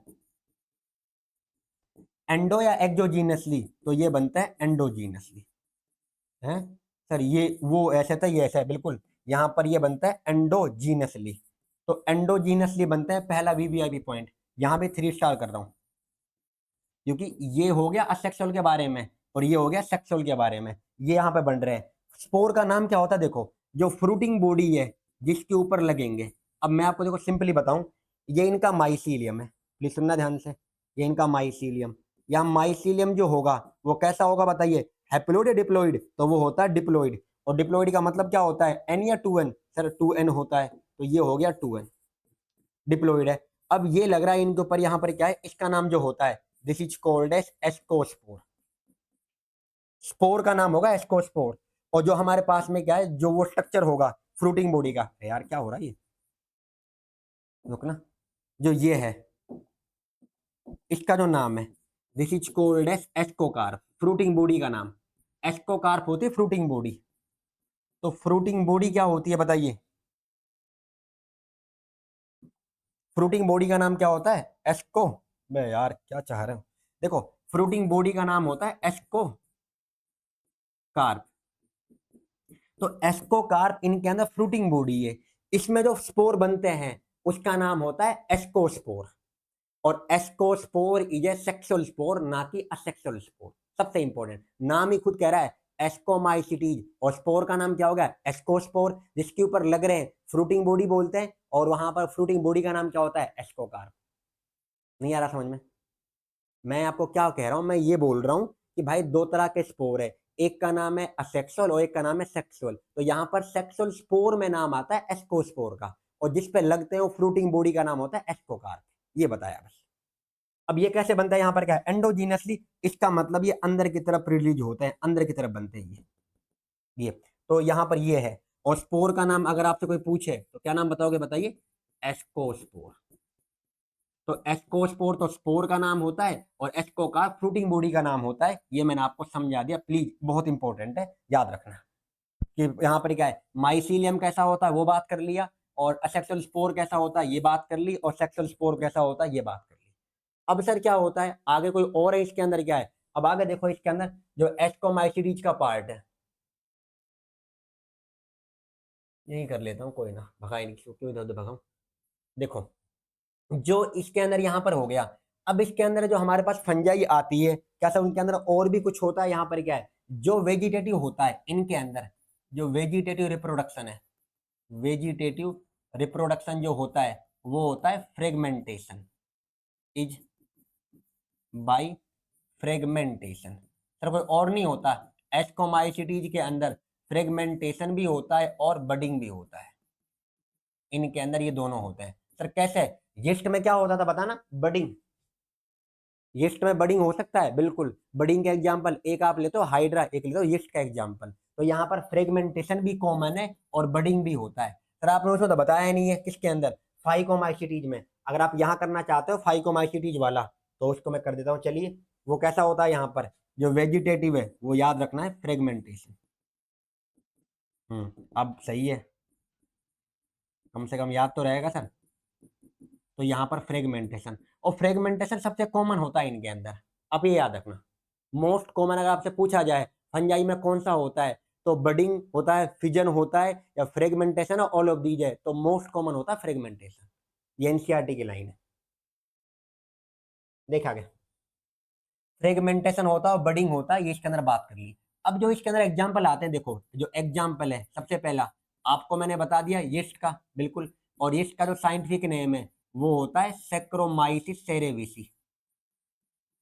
endo या एक्सोजीनसली, तो ये बनता है एंडोजीनसली है। सर ये वो ऐसे था, ये ऐसा है बिल्कुल, यहाँ पर ये बनता है एंडोजीनसली। तो एंडोजीनसली बनता है, पहला वीवीआईपी पॉइंट, यहाँ पे 3 स्टार कर रहा हूँ, क्योंकि ये हो गया असेक्सुअल के बारे में और ये हो गया सेक्सुअल के बारे में, ये यहाँ पे बन रहे हैं। स्पोर का नाम क्या होता है, देखो जो फ्रूटिंग बॉडी है जिसके ऊपर लगेंगे। अब मैं आपको देखो सिंपली बताऊं, ये इनका माइसीलियम है, प्लीज सुनना ध्यान से, ये इनका माइसीलियम, या माइसीलियम जो होगा वो कैसा होगा बताइए, हैप्लोइड या डिप्लोइड, तो वो होता है डिप्लोइड। और डिप्लोइड का मतलब क्या होता है, एन या 2n, सर 2n होता है, तो ये हो गया 2n, डिप्लोइड है। अब ये लग रहा है इनके ऊपर यहाँ पर क्या है, इसका नाम जो होता है this is called as ascospore, spore का नाम होगा एस्कोस्पोर। और जो हमारे पास में क्या है, जो वो स्ट्रक्चर होगा फ्रूटिंग बॉडी का, यार क्या हो रहा है ये, रुकना, जो ये है इसका जो नाम है this is called as ascocarp, fruiting body का नाम एस्कोकार्प होती है फ्रूटिंग बॉडी। तो फ्रूटिंग बॉडी क्या होती है बताइए, फ्रूटिंग बॉडी का नाम क्या होता है, एस्को। मैं यार क्या चाह रहे हो, देखो फ्रूटिंग बॉडी का नाम होता है एस्को कार्प। तो एस्कोकार्प इनके अंदर फ्रूटिंग बॉडी है, इसमें जो स्पोर बनते हैं उसका नाम होता है एस्कोस्पोर। और ascospore is a sexual spore, ना कि असेक्सुअल स्पोर। सबसे इंपॉर्टेंट, नाम ही खुद कह रहा है एस्कोमाइसिटीज, और स्पोर का नाम क्या होगा एस्कोस्पोर, जिसके ऊपर लग रहे हैं फ्रूटिंग बॉडी बोलते हैं, और वहां पर फ्रूटिंग बॉडी का नाम क्या होता है एस्कोकार्प। नहीं आ रहा समझ में, मैं आपको क्या कह रहा हूं, मैं ये बोल रहा हूं कि भाई दो तरह के स्पोर है, एक का नाम है असेक्सुअल और एक का नाम है सेक्सुअल। तो यहाँ पर सेक्सुअल स्पोर में नाम आता है एस्कोस्पोर का, और जिस पे लगते हैं वो फ्रूटिंग बॉडी का नाम होता है एस्कोकार्प। ये बताया बस। अब ये कैसे बनता है, यहाँ पर क्या है एंडोजीनसली, इसका मतलब ये अंदर की तरफ रिलीज होते हैं, अंदर की तरफ बनते हैं ये। तो यहाँ पर ये है, और स्पोर का नाम अगर आपसे कोई पूछे तो क्या नाम बताओगे, बताइए एस्कोस्पोर। तो एस्कोस्पोर तो स्पोर का नाम होता है, और एस्को का फ्रूटिंग बॉडी का नाम होता है। ये मैंने आपको समझा दिया, प्लीज बहुत इंपॉर्टेंट है, याद रखना कि यहाँ पर क्या है, माइसीलियम कैसा होता है वो बात कर लिया, और असेक्सुअल स्पोर कैसा होता है ये बात कर ली, और सेक्सुअल स्पोर कैसा होता है ये बात कर ली। अब सर क्या होता है आगे, कोई और है इसके अंदर क्या है, अब आगे देखो इसके अंदर जो एस्कोमाइसीडीज का पार्ट है, यही कर लेता हूँ, कोई ना भगाई नहीं, क्यों इधर उधर भगाऊं। देखो जो इसके अंदर यहाँ पर हो गया, अब इसके अंदर जो हमारे पास फंजाई आती है, क्या सर उनके अंदर और भी कुछ होता है, यहाँ पर क्या है जो वेजिटेटिव होता है इनके अंदर, जो वेजिटेटिव रिप्रोडक्शन है, वेजिटेटिव रिप्रोडक्शन जो होता है वो होता है fragmentation, is by fragmentation. Sir कोई और नहीं होता, एस्कोमाइसिटीज के अंदर फ्रेगमेंटेशन भी होता है और बडिंग भी होता है, इनके अंदर ये दोनों होते हैं। सर कैसे, यीस्ट में क्या होता था बताना, बडिंग, यीस्ट में बडिंग हो सकता है, बिल्कुल। बडिंग का एग्जांपल एक आप लेते हो हाइड्रा, एक लेते हो यीस्ट का एग्जांपल। तो यहाँ पर फ्रेगमेंटेशन भी कॉमन है और बडिंग भी होता है। सर आपने उसमें तो बताया नहीं है किसके अंदर, फाइकोमाइसिटीज में। अगर आप यहाँ करना चाहते हो फाइकोमाइसिटीज वाला तो उसको मैं कर देता हूँ, चलिए वो कैसा होता है, यहाँ पर जो वेजिटेटिव है वो याद रखना है फ्रेगमेंटेशन। अब सही है, कम से कम याद तो रहेगा सर। तो यहाँ पर फ्रेगमेंटेशन, और फ्रेगमेंटेशन सबसे कॉमन होता है इनके अंदर। अब ये याद रखना, मोस्ट कॉमन अगर आपसे पूछा जाए फंजाई में कौन सा होता है, तो बडिंग होता है, फिजन होता है, या फ्रेगमेंटेशन, ऑल ऑफ दीज है, तो मोस्ट कॉमन होता है फ्रेगमेंटेशन। ये एनसीईआरटी की लाइन है, देखा गया। फ्रेगमेंटेशन होता है और बडिंग होता है, ये इसके अंदर बात कर ली। अब जो इसके अंदर एग्जाम्पल आते हैं, देखो जो एग्जाम्पल है सबसे पहला आपको मैंने बता दिया यीस्ट का, बिल्कुल। और यीस्ट का जो साइंटिफिक नेम है वो होता है सैक्रोमाइसिस सेरेविसी।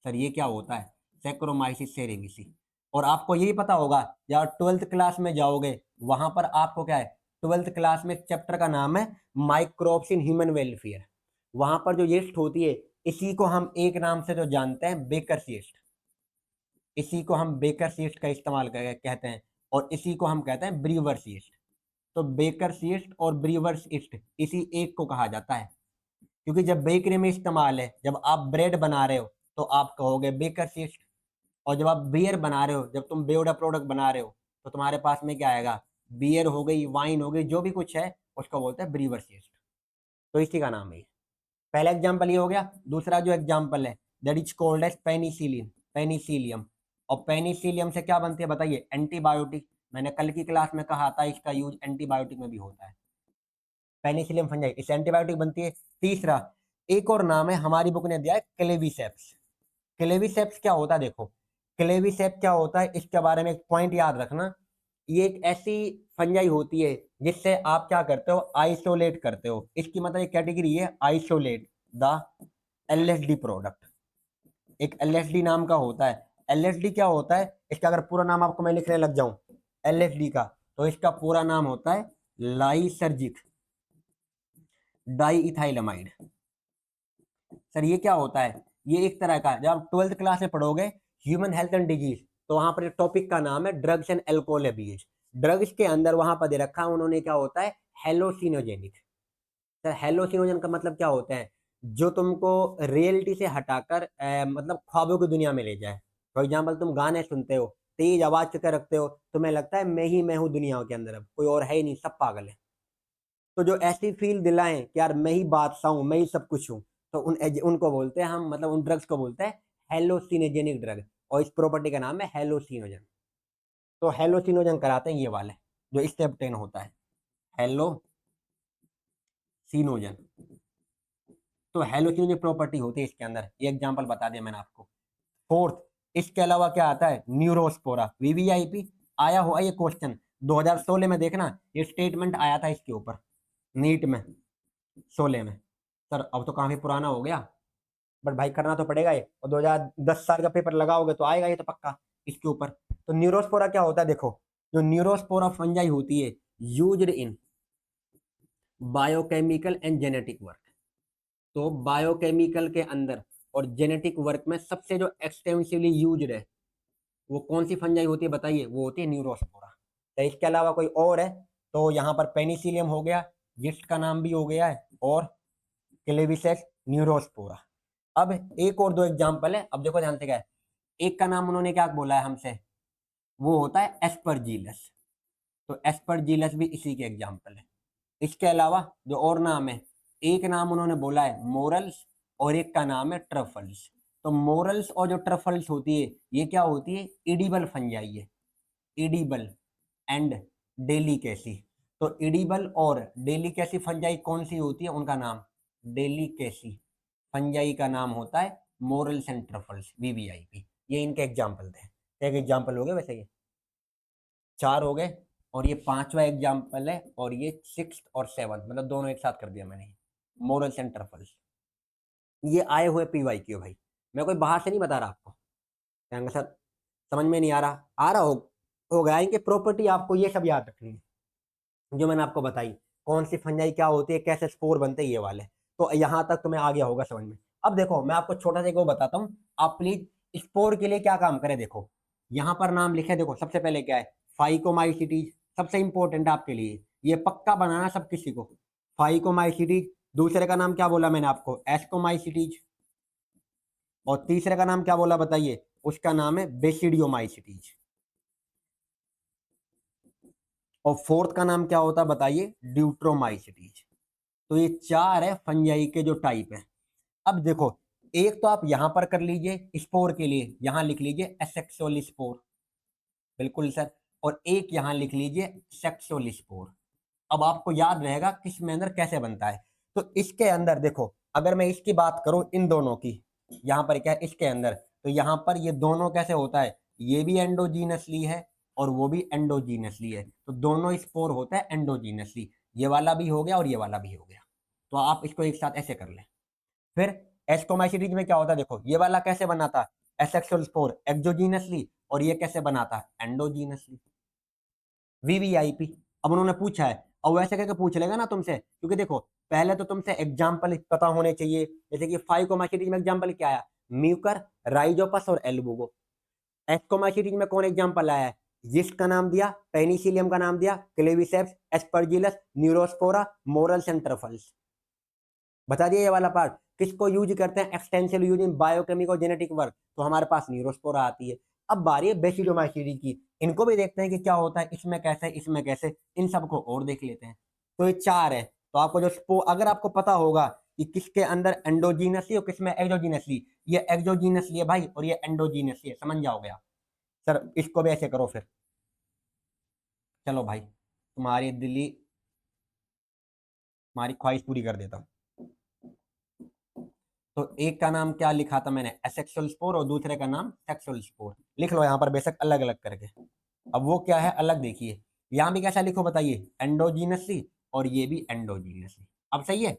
सर ये क्या होता है, सैक्रोमाइसिस सेरेविसी। और आपको यही पता होगा, या 12th क्लास में जाओगे वहां पर आपको क्या है, 12th क्लास में चैप्टर का नाम है माइक्रोब्स इन ह्यूमन वेलफेयर। वहां पर जो यीस्ट होती है इसी को हम एक नाम से जो जानते हैं बेकर यीस्ट, इसी को हम बेकर यीस्ट का इस्तेमाल कहते हैं, और इसी को हम कहते हैं ब्रीवर्स यीस्ट। तो बेकर यीस्ट और ब्रीवर्स यीस्ट इसी एक को कहा जाता है, क्योंकि जब बेकरी में इस्तेमाल है, जब आप ब्रेड बना रहे हो तो आप कहोगे बेकर यीस्ट, और जब आप बियर बना रहे हो, जब तुम बेवड़ा प्रोडक्ट बना रहे हो, तो तुम्हारे पास में क्या आएगा, बियर हो गई, वाइन हो गई, जो भी कुछ है उसको बोलते हैं ब्रीवर्स यीस्ट। तो इसी का नाम है ये। पहला एग्जाम्पल ये हो गया। दूसरा जो एग्जाम्पल है that is called as penicillin, Penicillium. और पेनिसिलियम से क्या बनती है बताइए, एंटीबायोटिक। मैंने कल की क्लास में कहा था इसका यूज एंटीबायोटिक में भी होता है, पेनिसिलियम फंजाई, इससे एंटीबायोटिक बनती है। तीसरा एक और नाम है, हमारी बुक ने दिया है क्लेविसेप्स। क्लेविसेप्स क्या होता है, देखो क्लेविसेप क्या होता है इसके बारे में एक पॉइंट याद रखना। ये एक ऐसी फंजाई होती है जिससे आप क्या करते हो, आइसोलेट करते हो। इसकी मतलब एक कैटेगरी है आइसोलेट द एलएसडी प्रोडक्ट। एक एलएसडी नाम का होता है। एलएसडी क्या होता है, इसका अगर पूरा नाम आपको मैं लिखने लग जाऊं एलएसडी का, तो इसका पूरा नाम होता है लाइसर्जिक डाई इथाइलमाइड। सर ये क्या होता है, ये एक तरह का, जब आप 12th क्लास में पढ़ोगे ह्यूमन हेल्थ एंड डिजीज, तो वहां पर टॉपिक का नाम है drugs and alcohol abuse. Drugs के अंदर वहां पर दे रखा है उन्होंने, क्या होता है, हेलोसिनोजेनिक। सर हेलोसिनोजन का मतलब क्या होता है, जो तुमको रियलिटी से हटाकर मतलब ख्वाबों की दुनिया में ले जाए। फॉर एग्जाम्पल तुम गाने सुनते हो, तेज आवाज के रखते हो, तुम्हें लगता है मैं हूँ दुनिया के अंदर, अब कोई और है ही नहीं, सब पागल है। तो जो ऐसी फील दिलाएं कि यार मैं ही बादशाह हूँ, मैं ही सब कुछ हूँ, तो उनको बोलते हैं हम, मतलब उन ड्रग्स को बोलते हैं हेलोसिनोजेनिक ड्रग, और इस प्रॉपर्टी का नाम है हेलोसिनोजन। तो हेलोसिनोजन कराते हैं ये वाले, जो स्टेप 10 होता है, हेलोसिनोजन। तो हेलोसिनोजन प्रॉपर्टी होती है इसके अंदर, ये एग्जांपल बता दिया मैंने आपको। फोर्थ, इसके अलावा क्या आता है, न्यूरोस्पोरा, वीवीआईपी। आया हुआ ये क्वेश्चन 2016 में, देखना ये स्टेटमेंट आया था इसके ऊपर, नीट में 16 में। सर अब तो काफी पुराना हो गया, बट भाई करना तो पड़ेगा ये, और 2010 साल का पेपर लगाओगे तो आएगा ये तो पक्का इसके ऊपर। तो न्यूरोस्पोरा क्या होता है, देखो, जो न्यूरोस्पोरा फंजाई होती है, used in biochemical and genetic work. तो बायोकेमिकल के अंदर और जेनेटिक वर्क में सबसे जो एक्सटेंसिवली यूज्ड है, वो कौन सी फंजाई होती है बताइए, वो होती है न्यूरोस्पोरा। तो इसके अलावा कोई और है, तो यहाँ पर पेनिसिलियम हो गया, जिस्ट का नाम भी हो गया है, और क्लेविसेक्स, न्यूरोस्पोरा। अब एक और दो एग्जाम्पल है, अब देखो ध्यान से क्या है। एक का नाम उन्होंने क्या बोला है हमसे, वो होता है एस्परजीलस। तो एस्परजीलस भी इसी के एग्जाम्पल है। इसके अलावा जो और नाम है, एक नाम उन्होंने बोला है मोरल्स, और एक का नाम है ट्रफल्स। तो मोरल्स और जो ट्रफल्स होती है, ये क्या होती है, इडिबल फंजाई है, इडिबल एंड डेलिकेसी। तो इडिबल और डेलिकेसी फंजाई कौन सी होती है, उनका नाम डेलिकेसी फंजाई का नाम होता है मोरल्स एंड ट्रफल्स, वीवीआईपी। ये इनके एग्जाम्पल थे। एक एग्जाम्पल हो गए वैसे, ये चार हो गए, और ये पांचवा एग्जाम्पल है, और ये सिक्स और सेवन, मतलब दोनों एक साथ कर दिया मैंने, मोरल्स एंड ट्रफल्स। ये आए हुए पीवाई क्यू भाई, मैं कोई बाहर से नहीं बता रहा आपको। कहेंगे सर समझ में नहीं आ रहा, आ रहा होगा, इनके प्रॉपर्टी आपको ये सब याद रखनी है जो मैंने आपको बताई, कौन सी फंजाई क्या होती है, कैसे स्पोर बनते हैं, ये वाले। तो यहाँ तक तुम्हें आ गया होगा समझ में। अब देखो मैं आपको छोटा सा एक वो बताता हूँ, आप प्लीज स्पोर के लिए क्या काम करें। देखो यहाँ पर नाम लिखे, देखो सबसे पहले क्या है, फाइकोमाइसिटीज, सबसे इंपॉर्टेंट आपके लिए, ये पक्का बनाना सब किसी को, फाइकोमाइसिटीज। दूसरे का नाम क्या बोला मैंने आपको, एस्कोमाइसिटीज। और तीसरे का नाम क्या बोला बताइए, उसका नाम है बेसिडियोमाइसिटीज। और फोर्थ का नाम क्या होता है बताइए, ड्यूट्रोमाइसिटीज। तो ये चार है फंजाई के जो टाइप है। अब देखो, एक तो आप यहां पर कर लीजिए स्पोर के लिए, यहां लिख लीजिए एसेक्सोल स्पोर, बिल्कुल सर। और एक यहां लिख लीजिए सेक्सोल स्पोर। अब आपको याद रहेगा किस में अंदर कैसे बनता है। तो इसके अंदर देखो, अगर मैं इसकी बात करूं इन दोनों की, यहां पर क्या है इसके अंदर, तो यहां पर ये दोनों कैसे होता है, ये भी एंडोजीनसली है और वो भी एंडोजीनसली है, तो दोनों स्पोर होता है एंडोजीनसली। ये वाला भी हो गया और ये वाला भी हो गया, तो आप इसको एक साथ ऐसे कर लें। फिर एस्कोमाइसिटीज में क्या होता है, देखो ये वाला कैसे बना था, एसेक्सुअल स्पोर एक्सोजीनसली, और ये कैसे बना था, एंडोजीनसली, वीवीआईपी। अब उन्होंने पूछा है, और वैसे करके पूछ लेगा ना तुमसे, क्योंकि देखो पहले तो तुमसे एग्जाम्पल पता होने चाहिए। जैसे कि फाइकोमाइसिटीज में एग्जाम्पल क्या आया, म्यूकर, राइजोपस और एल्बुगो। एस्कोमाइसिटीज में कौन एग्जाम्पल आया है, जिस्ट का नाम दिया, पेनिसिलियम का नाम दिया, Claviceps, Aspergillus, Neurospora, morals and truffles. बता दिया ये वाला पार्ट। किसको यूज करते हैं, extensive use in biochemical genetic work, तो हमारे पास न्यूरोस्पोरा आती है। अब बारी है बेसिडोमाइसीडी की, इनको भी देखते हैं कि क्या होता है, इसमें कैसे, इसमें कैसे, इन सबको और देख लेते हैं। तो ये चार है, तो आपको जो अगर आपको पता होगा कि किसके अंदर एंडोजीनसली और किसमें एक्सोजीनसली, ये एक्सोजीनसली है भाई और ये एंडोजीनसली है, समझ जाओगे आप। सर इसको भी ऐसे करो फिर, चलो भाई तुम्हारी दिल्ली, तुम्हारी ख्वाहिश पूरी कर देता हूँ। तो एक का नाम क्या लिखा था मैंने, एसेक्सुअल स्पोर, और दूसरे का नाम सेक्सुअल स्पोर। लिख लो यहाँ पर बेशक अलग अलग करके। अब वो क्या है अलग, देखिए यहाँ भी कैसा लिखो बताइए, एंडोजीनसली, और ये भी एंडोजीनसली। अब सही है,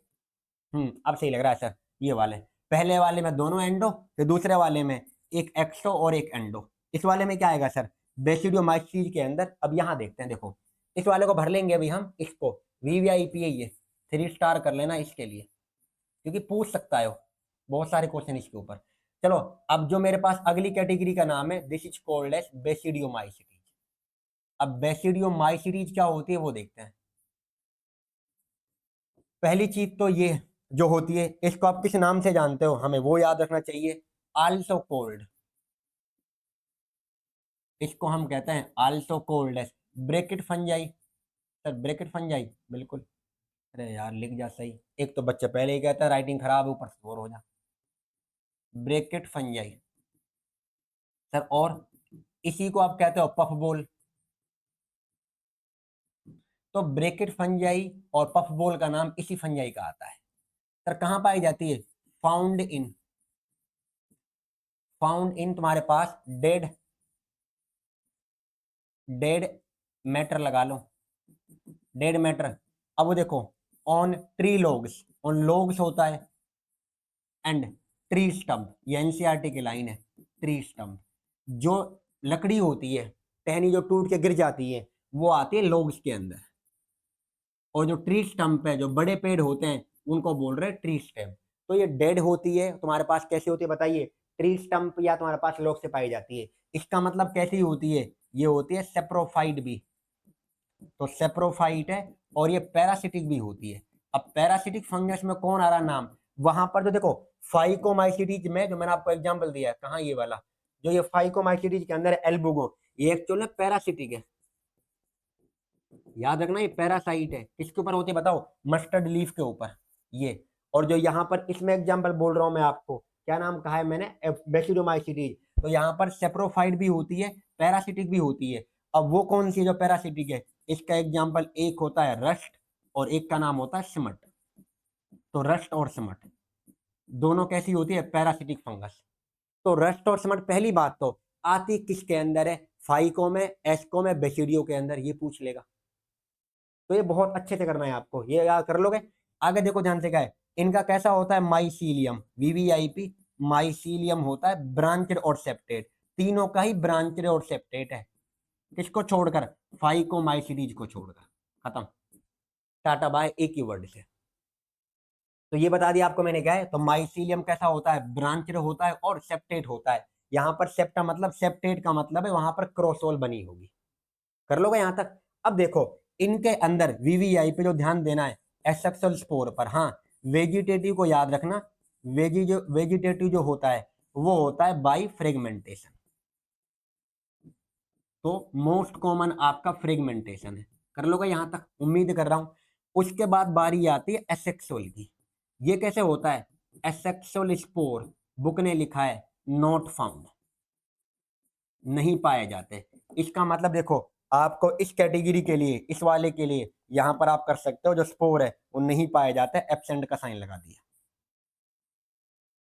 अब सही लग रहा है सर। ये वाले, पहले वाले में दोनों एंडो, फिर दूसरे वाले में एक एक्सो और एक एंडो। इस वाले में क्या आएगा सर, बेसिडियोमाइसीज के अंदर। अब यहाँ देखते हैं, देखो इस वाले को भर लेंगे अभी हम, इसको वीवीआईपी है ये, 3 स्टार कर लेना इसके लिए, क्योंकि पूछ सकता है वो। बहुत सारे क्वेश्चन इसके ऊपर। चलो, अब जो मेरे पास अगली कैटेगरी का नाम है, दिस इज कॉल्ड एज बेसिडियोमाइसीटीज। अब बेसिडियोमाइसीटीज क्या होती है वो देखते हैं। पहली चीज तो ये जो होती है, इसको आप किस नाम से जानते हो हमें वो याद रखना चाहिए, आल्सो कोल्ड। इसको हम कहते हैं also cold age bracket fungi. Sir bracket fungi, बिल्कुल। अरे यार लिख जा सही, एक तो बच्चा पहले ही कहता है राइटिंग खराब है, ऊपर से बोर हो जा। ब्रैकेट फंजाई सर, और इसी को आप कहते हो पफ बॉल। तो ब्रैकेट फंजाई और पफ बॉल का नाम इसी फंजाई का आता है। सर कहाँ पाई जाती है, फाउंड इन तुम्हारे पास डेड डेड मैटर लगा लो, डेड मैटर। अब वो देखो, on tree logs, on logs होता है, एंड ट्री स्टम्प, ये एनसीईआरटी की लाइन है। ट्री स्टम्प, जो लकड़ी होती है, टहनी जो टूट के गिर जाती है, वो आती है लोग्स के अंदर। और जो ट्री स्टम्प है, जो बड़े पेड़ होते हैं, उनको बोल रहे हैं ट्री स्टम्प। तो ये डेड होती है तुम्हारे पास, कैसे होती है बताइए, ट्री स्टम्प या तुम्हारे पास लोग से पाई जाती है। इसका मतलब कैसी होती है, ये होती है सेप्रोफाइट भी। तो सेप्रोफाइट है, और ये पैरासिटिक भी होती है। अब पैरासिटिक फंगस में कौन आ रहा नाम, वहां पर जो देखो फाइकोमाइसीटीज में, जो मैंने आपको एग्जांपल दिया है, कहाँ ये वाला, जो ये फाइकोमाइसीटीज के अंदर एल्बुगो, ये एक्चुअल में पैरासिटिक है। याद रखना ये पैरासाइट है, किसके ऊपर होती है बताओ, मस्टर्ड लीफ के ऊपर ये। और जो यहाँ पर इसमें एग्जांपल बोल रहा हूँ मैं आपको, क्या नाम कहा है मैंने, बेसिडोमाइसीटीज। तो यहाँ पर सेप्रोफाइट भी होती है, पैरासिटिक भी होती है। अब वो कौन सी जो पैरासिटिक है, इसका एग्जाम्पल एक होता है रस्ट, और एक का नाम होता है सिमट। तो रस्ट और सिमट दोनों कैसी होती है, पैरासिटिक फंगस। तो रस्ट और सिमट पहली बात तो आती किसके अंदर है, फाइको में, एस्को में, बेसिडियो के अंदर, ये पूछ लेगा। तो ये बहुत अच्छे से करना है आपको, ये याद कर लोगे। आगे देखो ध्यान से क्या है, इनका कैसा होता है, माइसीलियम, वीवीआईपी, माइसीलियम होता है ब्रांचेड और सेप्टेट। तीनों का ही ब्रांचेड और सेप्टेट है, किसको छोड़कर, फाइकोमाइसीटीज को छोड़कर। खत्म, टाटा बाय, एक ही वर्ड से। तो ये बता दिया आपको मैंने क्या है। तो माइसीलियम कैसा होता है, ब्रांचेड होता है और सेप्टेट होता है। यहाँ पर सेप्टा मतलब, सेप्टेट का मतलब है वहां पर क्रॉसोल बनी होगी। कर लोगे यहां तक। अब देखो, इनके अंदर वीवीआई पे जो ध्यान देना है, एसेक्सुअल स्पोर पर। हाँ, वेजिटेटिव को याद रखना, वेजिटेटिव जो होता है वो होता है बाई फ्रेगमेंटेशन। तो मोस्ट कॉमन आपका फ्रेगमेंटेशन है। कर लोगे यहां तक, उम्मीद कर रहा हूं। उसके बाद बारी आती है एसेक्सुअल की। ये कैसे होता है, एसेक्सुअल स्पोर, बुक ने लिखा है नॉट फाउंड, नहीं पाए जाते। इसका मतलब देखो, आपको इस कैटेगरी के लिए, इस वाले के लिए यहां पर आप कर सकते हो, जो स्पोर है वो नहीं पाए जाते, एब्सेंट का साइन लगा दिया।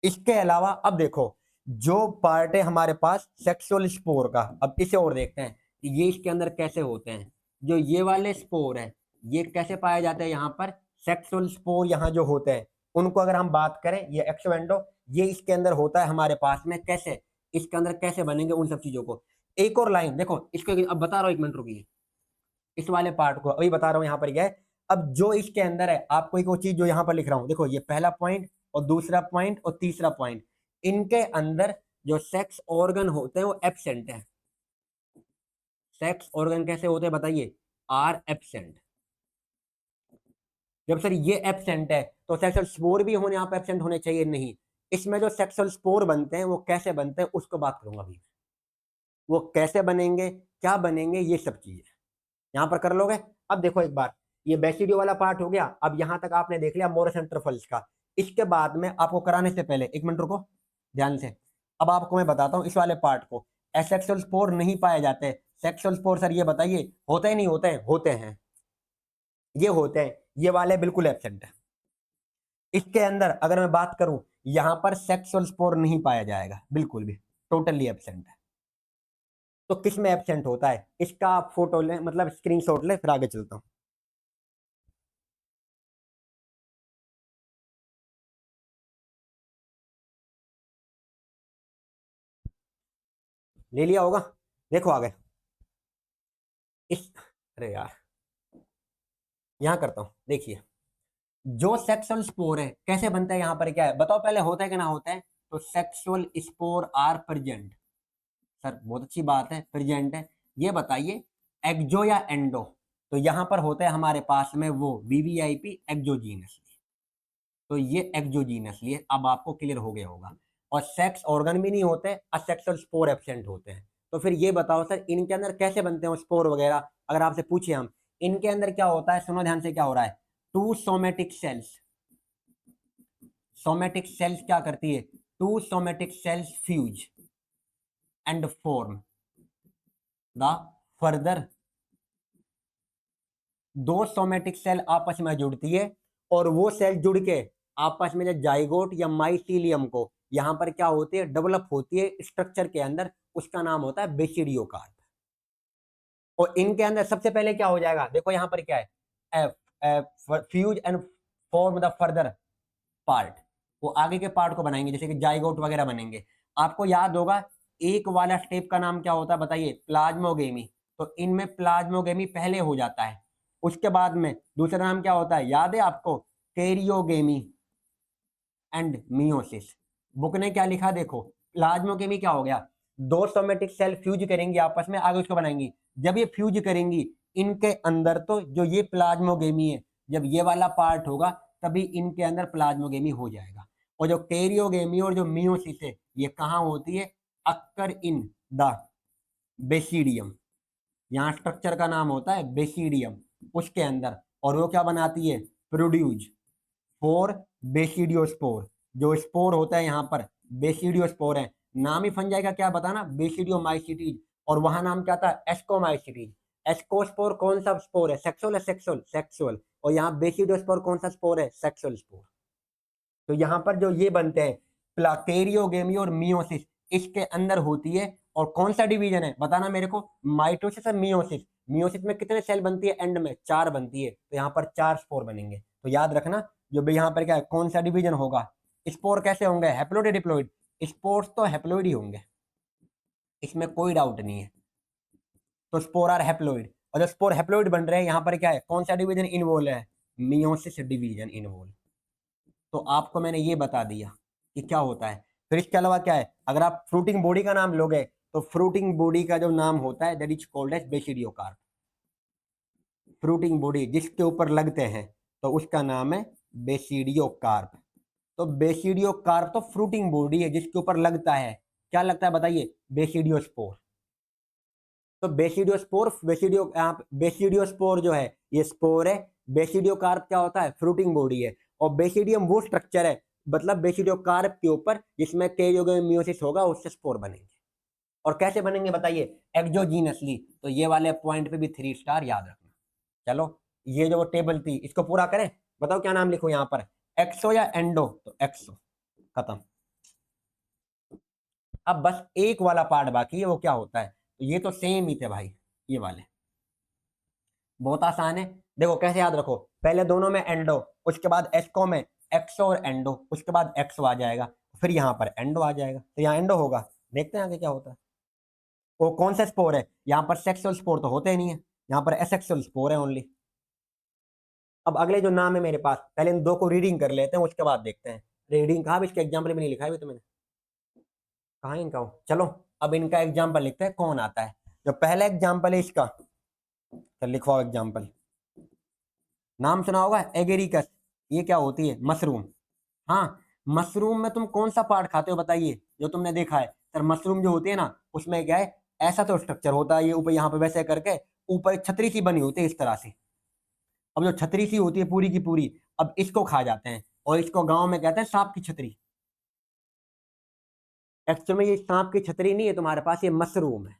इसके अलावा अब देखो, जो पार्ट है हमारे पास सेक्सुअल स्पोर का, अब इसे और देखते हैं कि ये इसके अंदर कैसे होते हैं। जो ये वाले स्पोर है, ये कैसे पाए जाते हैं यहाँ पर, सेक्सुअल स्पोर यहाँ जो होते हैं, उनको अगर हम बात करें, ये एक्सोवेंडो, ये इसके अंदर होता है हमारे पास में। कैसे, इसके अंदर कैसे बनेंगे उन सब चीजों को। एक और लाइन देखो इसको, अब बता रहा हूँ, एक मिनट रुकिए। इस वाले पार्ट को अभी बता रहा हूँ, यहाँ पर क्या है। अब जो इसके अंदर है, आपको एक वो चीज जो यहाँ पर लिख रहा हूँ, देखो ये पहला पॉइंट और दूसरा पॉइंट और तीसरा पॉइंट, इनके अंदर जो सेक्स ऑर्गन होते हैं वो एब्सेंट है। सेक्स ऑर्गन कैसे होते हैं बताइए, आर एब्सेंट। जब सर ये एब्सेंट है, तो सेक्सुअल स्पोर भी होने, यहाँ पे एब्सेंट होने चाहिए, नहीं। इसमें जो सेक्सुअल स्पोर बनते हैं वो कैसे बनते हैं उसको बात करूंगा अभी। वो कैसे बनेंगे, क्या बनेंगे, ये सब चीजें यहाँ पर कर लोगे। अब देखो एक बार, ये बेसिडियो वाला पार्ट हो गया। अब यहाँ तक आपने देख लिया मोरस एंड ट्रफल्स का। इसके बाद में आपको कराने से पहले एक मिनट रुको ध्यान से। अब आपको मैं बताता हूँ इस वाले पार्ट को, एसेक्सुअल स्पोर नहीं पाए जाते। सेक्सुअल स्पोर सर ये बताइए होते ही नहीं होते हैं, होते हैं, ये होते हैं, ये वाले बिल्कुल एब्सेंट है। इसके अंदर अगर मैं बात करूं, यहां पर सेक्सुअल स्पोर नहीं पाया जाएगा बिल्कुल भी, टोटली एब्सेंट है। तो किस में एब्सेंट होता है, इसका आप फोटो लें, मतलब स्क्रीनशॉट लें, फिर आगे चलता हूं। ले लिया होगा, देखो आगे इस, अरे यार, यहां करता हूं, देखिए। जो सेक्सुअल स्पोर है कैसे बनता है, यहाँ पर क्या है बताओ पहले, होता है कि ना होता है? तो sexual spore are present. Sir बहुत अच्छी बात है, प्रेजेंट है। ये बताइए एक्जो या एंडो? तो यहां पर होता है हमारे पास में वो वीवीआईपी एक्जोजीनसली। तो ये एक्जोजीनसली है, अब आपको क्लियर हो गया होगा। और सेक्स ऑर्गन भी नहीं होते, असेक्सुअल स्पोर एब्सेंट होते हैं। तो फिर ये बताओ सर इनके अंदर कैसे बनते हैं स्पोर वगैरह, अगर आपसे पूछे हम इनके अंदर क्या होता है, सुनो ध्यान से क्या हो रहा है। Two somatic cells, somatic cells क्या करती है, two somatic cells fuse and form the further, दो सोमेटिक सेल आपस में जुड़ती है और वो सेल जुड़ के आपस में जो जाइगोट या माइसीलियम को यहां पर क्या होती है, डेवलप होती है स्ट्रक्चर के अंदर, उसका नाम होता है बेसिडियोकार्प। और इनके अंदर सबसे पहले क्या हो जाएगा, देखो यहां पर क्या है, fuse and form the further part, वो आगे के पार्ट को बनाएंगे जैसे कि जाइगोट वगैरह बनेंगे। आपको याद होगा एक वाला स्टेप का नाम क्या होता है बताइए, प्लाज्मोगेमी। तो इनमें प्लाज्मोगेमी पहले हो जाता है, उसके बाद में दूसरा नाम क्या होता है, याद है आपको, कैरियोगेमी एंड मियोसिस। बुक ने क्या लिखा देखो, प्लाज्मोगेमी क्या हो गया, दो सोमेटिक सेल फ्यूज करेंगी आपस में, आगे उसको बनाएंगी। जब ये फ्यूज करेंगी इनके अंदर, तो जो ये प्लाज्मोगेमी है, जब ये वाला पार्ट होगा तभी इनके अंदर प्लाज्मोगेमी हो जाएगा। और जो कैरियोगेमी और जो मियोसिस है ये कहाँ होती है, अक्कर इन द बेसिडियम, यहाँ स्ट्रक्चर का नाम होता है बेसिडियम, उसके अंदर। और वो क्या बनाती है, प्रोड्यूज फोर बेसिडियोस्पोर। जो स्पोर होता है यहाँ पर बेसिडियोस्पोर है, नाम ही फंजाई का क्या बताना, बेसिडियोमाइसिटीज। और वहां नाम क्या था, एस्कोमाइसिटीज। एस्कोस्पोर कौन सा स्पोर है, सेक्सुअल है, सेक्सुअल सेक्सुअल। और यहाँ बेसिडियोस्पोर कौन सा स्पोर है, सेक्सुअल स्पोर। तो यहाँ पर जो ये बनते हैं प्लाकेरियोगेमी और मियोसिस, इसके अंदर होती है। और कौन सा डिवीजन है बताना मेरे को, माइटोसिस और मियोसिस। मियोसिस में कितने सेल बनती है, एंड में चार बनती है, तो यहाँ पर चार स्पोर बनेंगे। तो याद रखना जो भी यहाँ पर क्या है, कौन सा डिवीजन होगा, स्पोर कैसे होंगे, हैप्लोइड डिप्लोइड? स्पोर्स तो हैप्लोइड ही होंगे, इसमें कोई डाउट नहीं है। तो स्पोर आर हैप्लोइड, और जो स्पोर हैप्लोइड बन रहे हैं यहाँ पर क्या है, कौन सा डिवीजन इन्वॉल्व है, मियोसिस डिवीजन इन्वॉल्व। तो आपको मैंने ये बता दिया कि क्या होता है। फिर इसके अलावा क्या है, अगर आप फ्रूटिंग बॉडी का नाम लोगे तो फ्रूटिंग बॉडी का जो नाम होता है that is called as basidiocarp. Fruiting body जिसके ऊपर लगते हैं तो उसका नाम है बेसिडियोकार्प। तो बेसिडियोकार्प तो फ्रूटिंग बॉडी है जिसके ऊपर लगता है, क्या लगता है बताइए, बेसिडियोस्पोर। तो बेसिडियोस्पोर, बेसिडियोस्पोर जो है ये स्पोर है। बेसिडियोकार्प क्या होता है, फ्रूटिंग बॉडी है। और बेसिडियम वो स्ट्रक्चर है, मतलब बेसिडियोकार्प के ऊपर जिसमें मियोसिस होगा, उससे स्पोर बनेंगे। और कैसे बनेंगे बताइए, एक्सोजीनसली। तो ये वाले पॉइंट पे भी 3 स्टार याद रखना। चलो ये जो टेबल थी इसको पूरा करें, बताओ क्या नाम लिखो यहाँ पर, एक्सो या एंडो? तो एक्सो, खत्म। अब बस एक वाला पार्ट बाकी है, वो क्या होता है, तो ये तो सेम ही थे भाई, ये वाले बहुत आसान है। देखो कैसे याद रखो, पहले दोनों में एंडो, उसके बाद एस्को में एक्सो और एंडो, उसके बाद एक्सो आ जाएगा, फिर यहाँ पर एंडो आ जाएगा, तो यहाँ एंडो होगा। देखते हैं आगे क्या होता है। वो कौन सा स्पोर है, यहाँ पर सेक्सुअल स्पोर तो होते ही नहीं है, यहाँ पर एसेक्सुअल स्पोर है ओनली। अब अगले जो नाम है मेरे पास, पहले इन दो को रीडिंग कर लेते हैं, उसके बाद देखते हैं। रीडिंग कहा, इसके एग्जाम्पल में नहीं लिखा है तो मैंने कहा इनका हो। चलो अब इनका एग्जाम्पल लिखते हैं कौन आता है। जो पहला एग्जाम्पल है इसका, तो लिखवाओ एग्जाम्पल। नाम सुना होगा एगेरिकस, ये क्या होती है, मशरूम। हाँ, मशरूम में तुम कौन सा पार्ट खाते हो बताइए, जो तुमने देखा है सर, मशरूम जो होती है ना उसमें क्या है, ऐसा तो स्ट्रक्चर होता है, ये ऊपर यहाँ पे वैसे करके ऊपर एक छतरी सी बनी होती है इस तरह से। अब जो छतरी सी होती है पूरी की पूरी, अब इसको खा जाते हैं, और इसको गांव में कहते हैं सांप की छतरी। एक्चुअल में ये सांप की छतरी नहीं है तुम्हारे पास, ये मशरूम है।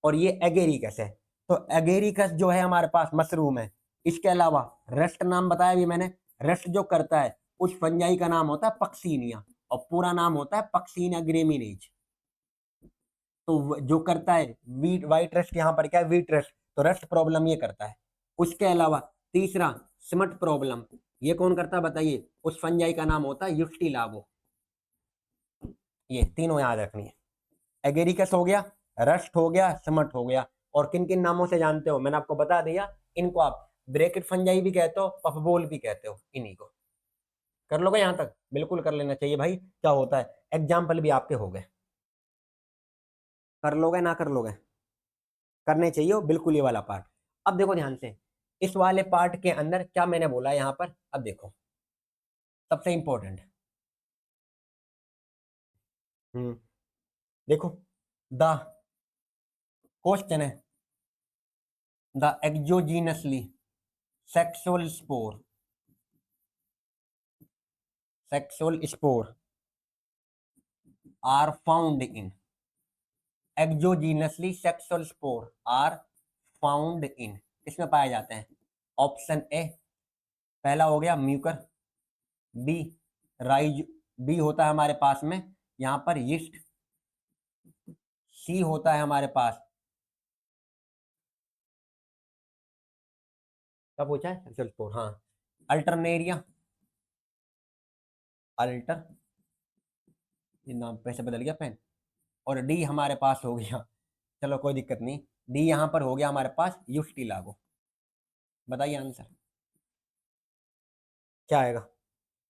और ये एगेरिकस है। तो एगेरिकस जो है हमारे पास मशरूम है। इसके अलावा रस्ट नाम बताया भी मैंने, रस्ट जो करता है उस फंजाई का नाम होता है पक्सीनिया, और पूरा नाम होता है पक्सीनिया ग्रेमिनेज। तो जो करता है वीट वाइट रस्ट, यहाँ पर क्या है, वीट रस्ट, तो रस्ट प्रॉब्लम ये करता है। उसके अलावा तीसरा स्मट प्रॉब्लम, ये कौन करता है बताइए, उस फंजाई का नाम होता है युफ्टिलागो। ये तीनों याद रखनी है। एगेरिकस हो गया, रस्ट हो गया, स्मट हो गया। और किन किन नामों से जानते हो मैंने आपको बता दिया, इनको आप ब्रैकेट फंजाई भी कहते हो, पफबोल भी कहते हो, इन्हीं को। कर लोगे यहाँ तक? बिल्कुल कर लेना चाहिए भाई, क्या होता है एग्जाम्पल भी आपके हो गए। कर लोगे ना कर लोगे? करने चाहिए वो बिल्कुल, ये वाला पार्ट। अब देखो ध्यान से, इस वाले पार्ट के अंदर क्या मैंने बोला है यहाँ पर, अब देखो सबसे इंपॉर्टेंट। देखो, द क्वेश्चन है, the exogenously sexual spore, sexual spore are found in, exogenously sexual spore are found in, किसमें पाए जाते हैं? ऑप्शन ए पहला हो गया म्यूकर, बी राइज, बी होता है हमारे पास में यहाँ पर यीस्ट, सी होता है हमारे पास, क्या पूछा है? सेक्सुअल स्पोर, हाँ, अल्टरनेरिया, अल्टर, ये नाम पैसे बदल गया पेन, और डी हमारे पास हो गया, चलो कोई दिक्कत नहीं, डी यहाँ पर हो गया हमारे पास यूस्टी लागो। बताइए आंसर क्या आएगा?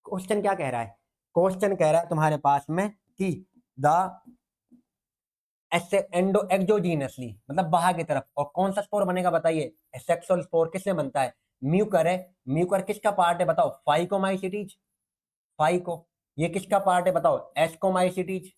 क्वेश्चन क्या कह रहा है? क्वेश्चन कह रहा है तुम्हारे पास में कि द ऐसे एंडो एक्सोजीनसली मतलब बाहर की तरफ, और कौन सा स्पोर बनेगा बताइए? सेक्सुअल स्पोर किससे बनता है? म्यूकर है, म्यूकर किसका पार्ट है बताओ? फाइकोमाइसिटीज, फाइको, ये किसका पार्ट है बताओ? एस्कोमाइसिटीज,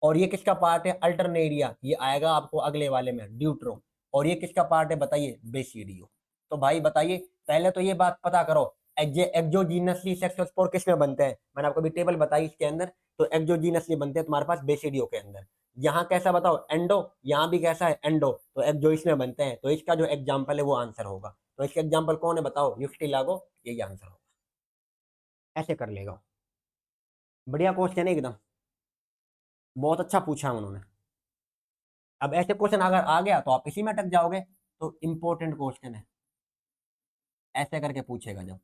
और ये किसका पार्ट है? अल्टरनेरिया, ये आएगा आपको अगले वाले में ड्यूट्रो, और ये किसका पार्ट है बताइए? बेसिडियो। तो भाई बताइए, पहले तो ये बात पता करो, एक्सोजीनसली सेक्सुअल स्पोर किस में बनते हैं? मैंने आपको भी टेबल बताई इसके अंदर, तो एक्सोजीनसली बनते हैं तुम्हारे पास बेसिडियो के अंदर। यहाँ कैसा बताओ? एंडो, यहाँ भी कैसा है? एंडो, तो एक्सो इसमें बनते हैं, तो इसका जो एग्जाम्पल है वो आंसर होगा। तो इसका एग्जाम्पल कौन है बताओ? यूफ्टिलागो, यही आंसर होगा। ऐसे कर लेगा, बढ़िया क्वेश्चन है एकदम, बहुत अच्छा पूछा उन्होंने। अब ऐसे क्वेश्चन अगर आ गया तो आप इसी में अटक जाओगे, तो इंपॉर्टेंट क्वेश्चन है, ऐसे करके पूछेगा जब।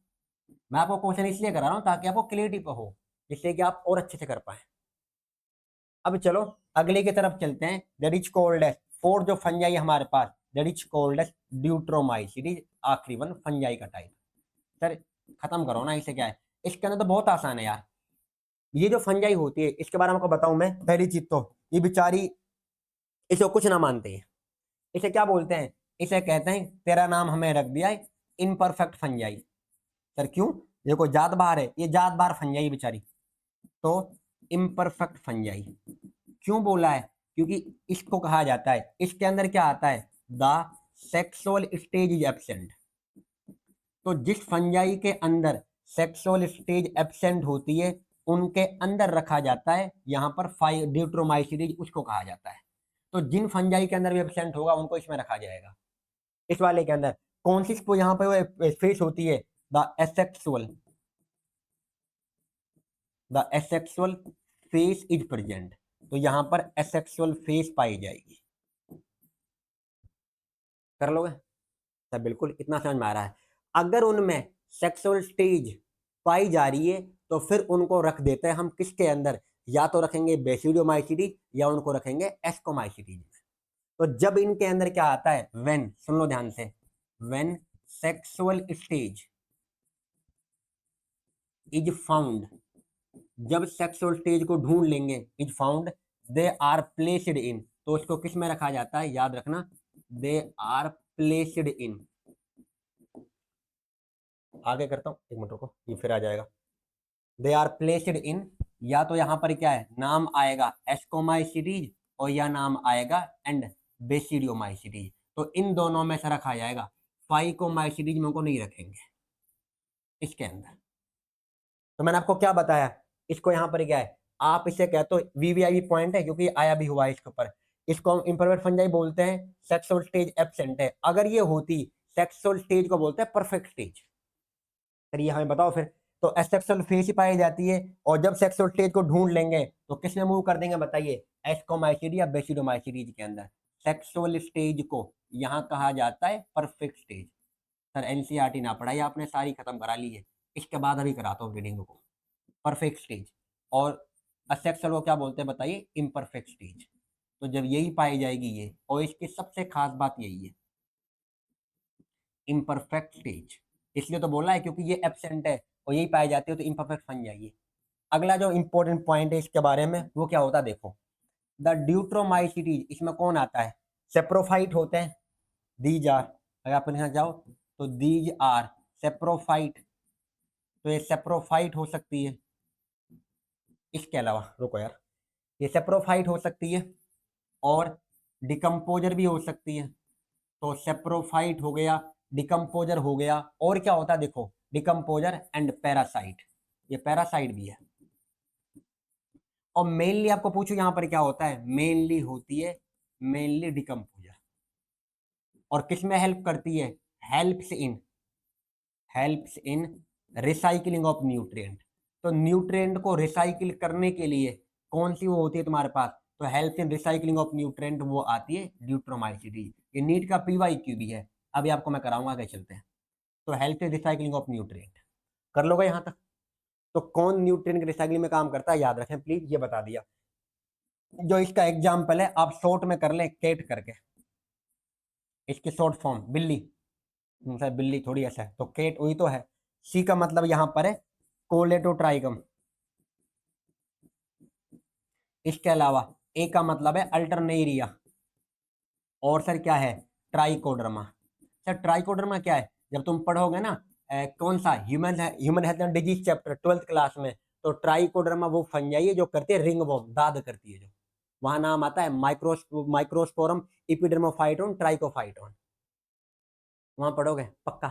मैं आपको क्वेश्चन इसलिए करा रहा हूँ ताकि आपको क्लियरिटी पे हो, जिससे कि आप और अच्छे से कर पाए। अब चलो अगले की तरफ चलते हैं, that is called as, fourth जो फंजाई हमारे पास, that is called as deuteromycete, आखिरी वन फंजाई का टाइप। सर खत्म करो ना, इसे क्या है, इसके अंदर तो बहुत आसान है यार। ये जो फंजाई होती है इसके बारे में आपको बताऊं मैं, पहली चीज तो ये बेचारी इसे कुछ ना मानते हैं। इसे क्या बोलते हैं? इसे कहते हैं, तेरा नाम हमें रख दिया है इनपरफेक्ट फंजाई। सर क्यों? देखो जात बार है, ये जात बार फंजाई बेचारी, तो इम्परफेक्ट फंजाई क्यों बोला है? क्योंकि इसको कहा जाता है, इसके अंदर क्या आता है? The sexual stage is absent. तो जिस फंजाई के अंदर सेक्सुअल स्टेज एब्सेंट होती है, उनके अंदर रखा जाता है यहाँ पर ड्यूट्रोमाइसीट, उसको कहा जाता है। तो जिन फंजाई के अंदर भी एब्सेंट होगा उनको इसमें रखा जाएगा। इस वाले के अंदर कौन सी यहाँ पे वो फेस होती है? The asexual, the asexual face is present, तो यहां पर एसेक्सुअल फेस पाई जाएगी। कर लोगे? सब बिल्कुल, इतना समझ में आ रहा है। अगर उनमें सेक्सुअल स्टेज पाई जा रही है तो फिर उनको रख देते हैं हम किसके अंदर? या तो रखेंगे बेसिडियोमाइसीटी या उनको रखेंगे एस्कोमाइसीटी में। तो जब इनके अंदर क्या आता है? व्हेन, सुन लो ध्यान से, when sexual stage is found, जब सेक्सुअल स्टेज को ढूंढ लेंगे, is found, they are placed in, तो उसको किस में रखा जाता है? याद रखना, दे आर प्लेस्ड इन, आगे करता हूं, एक मिनट रुको, ये फिर आ जाएगा। दे आर प्लेस्ड इन, या तो यहां पर क्या है, नाम आएगा एस्कोमाइसिटीज, और या नाम आएगा एंड बेसिडियोमाइसिटीज, तो इन दोनों में से रखा जाएगा। फाइकोमाइसिटीज में को नहीं रखेंगे इसके अंदर। तो मैंने आपको क्या बताया, इसको यहाँ पर क्या है, आप इसे कहते हो वीवीआईपी पॉइंट है क्योंकि आया भी हुआ है इसके ऊपर। इसको हम इम्परफेक्ट फंजाई बोलते हैं, सेक्सुअल स्टेज एब्सेंट है। अगर ये होती, सेक्सुअल स्टेज को बोलते हैं परफेक्ट स्टेज। सर ये हमें बताओ फिर, तो एसेक्सुअल फेस ही पाई जाती है, और जब सेक्सुअल स्टेज को ढूंढ लेंगे तो किस में मूव कर देंगे बताइए? एस्कोमाइसीडी या बेसिडोमाइसीडीज के अंदर। सेक्सुअल स्टेज को यहाँ कहा जाता है परफेक्ट स्टेज। सर एनसीईआरटी ना पढ़ाई आपने, सारी खत्म करा ली है, इसके बाद अभी कराता हूँ रीडिंग को। परफेक्ट स्टेज और असेक्सुअल को क्या बोलते हैं बताइए? Imperfect stage. तो जब यही पाई जाएगी ये, और इसकी सबसे खास बात यही है, इम्परफेक्ट स्टेज, इसलिए तो बोला है क्योंकि ये एब्सेंट है, और यही पाए जाते हो तो इम्परफेक्ट फंजाई। अगला जो इंपॉर्टेंट पॉइंट है इसके बारे में वो क्या होता है देखो, द ड्यूट्रोमाइसीटीज, इसमें कौन आता है, सेप्रोफाइट होते हैं, दीज आर, अगर आप यहाँ जाओ तो दीज आर सेप्रोफाइट, तो ये सेप्रोफाइट हो सकती है। इसके अलावा रुको यार, ये सेप्रोफाइट हो सकती है और डिकम्पोजर भी हो सकती है। तो सेप्रोफाइट हो गया, डिकम्पोजर हो गया, और क्या होता है देखो, डिकम्पोजर एंड पैरासाइट, ये पैरासाइट भी है। और मेनली आपको पूछू यहां पर क्या होता है, मेनली होती है मेनली डिकम्पोजर। और किस में हेल्प करती है, helps in recycling of nutrient. तो न्यूट्रिएंट को रिसाइकिल करने के लिए कौन सी वो होती है तुम्हारे पास, तो helps in recycling of nutrient वो आती है ड्यूट्रोमाइसिटी। ये नीट का पीवाईक्यू भी है, अभी आपको मैं कराऊंगा, आगे चलते हैं। तो help in recycling of nutrient कर लोगे यहां तक। तो कौन न्यूट्रिएंट रिसाइकलिंग में काम करता है याद रखें प्लीज, ये बता दिया। जो इसका एग्जाम्पल है आप शॉर्ट में कर लें केट करके, इसकी शॉर्ट फॉर्म बिल्ली, सर बिल्ली थोड़ी ऐसा है तो केट वही तो है। सी का मतलब यहां पर है कोलेटोट्राइकम, इसके अलावा ए का मतलब है अल्टरनेरिया, और सर क्या है, ट्राइकोडर्मा। सर ट्राइकोडर्मा क्या है, जब तुम पढ़ोगे ना कौन सा human health and disease chapter 12th class में, तो ट्राइकोडर्मा वो फंजाई है जो करती है रिंग वॉर्म, दाद करती है जो, वहां नाम आता है माइक्रोस्पोरम इपिडर्मोफाइटोन ट्राइकोफाइटोन, वहां पढ़ोगे पक्का।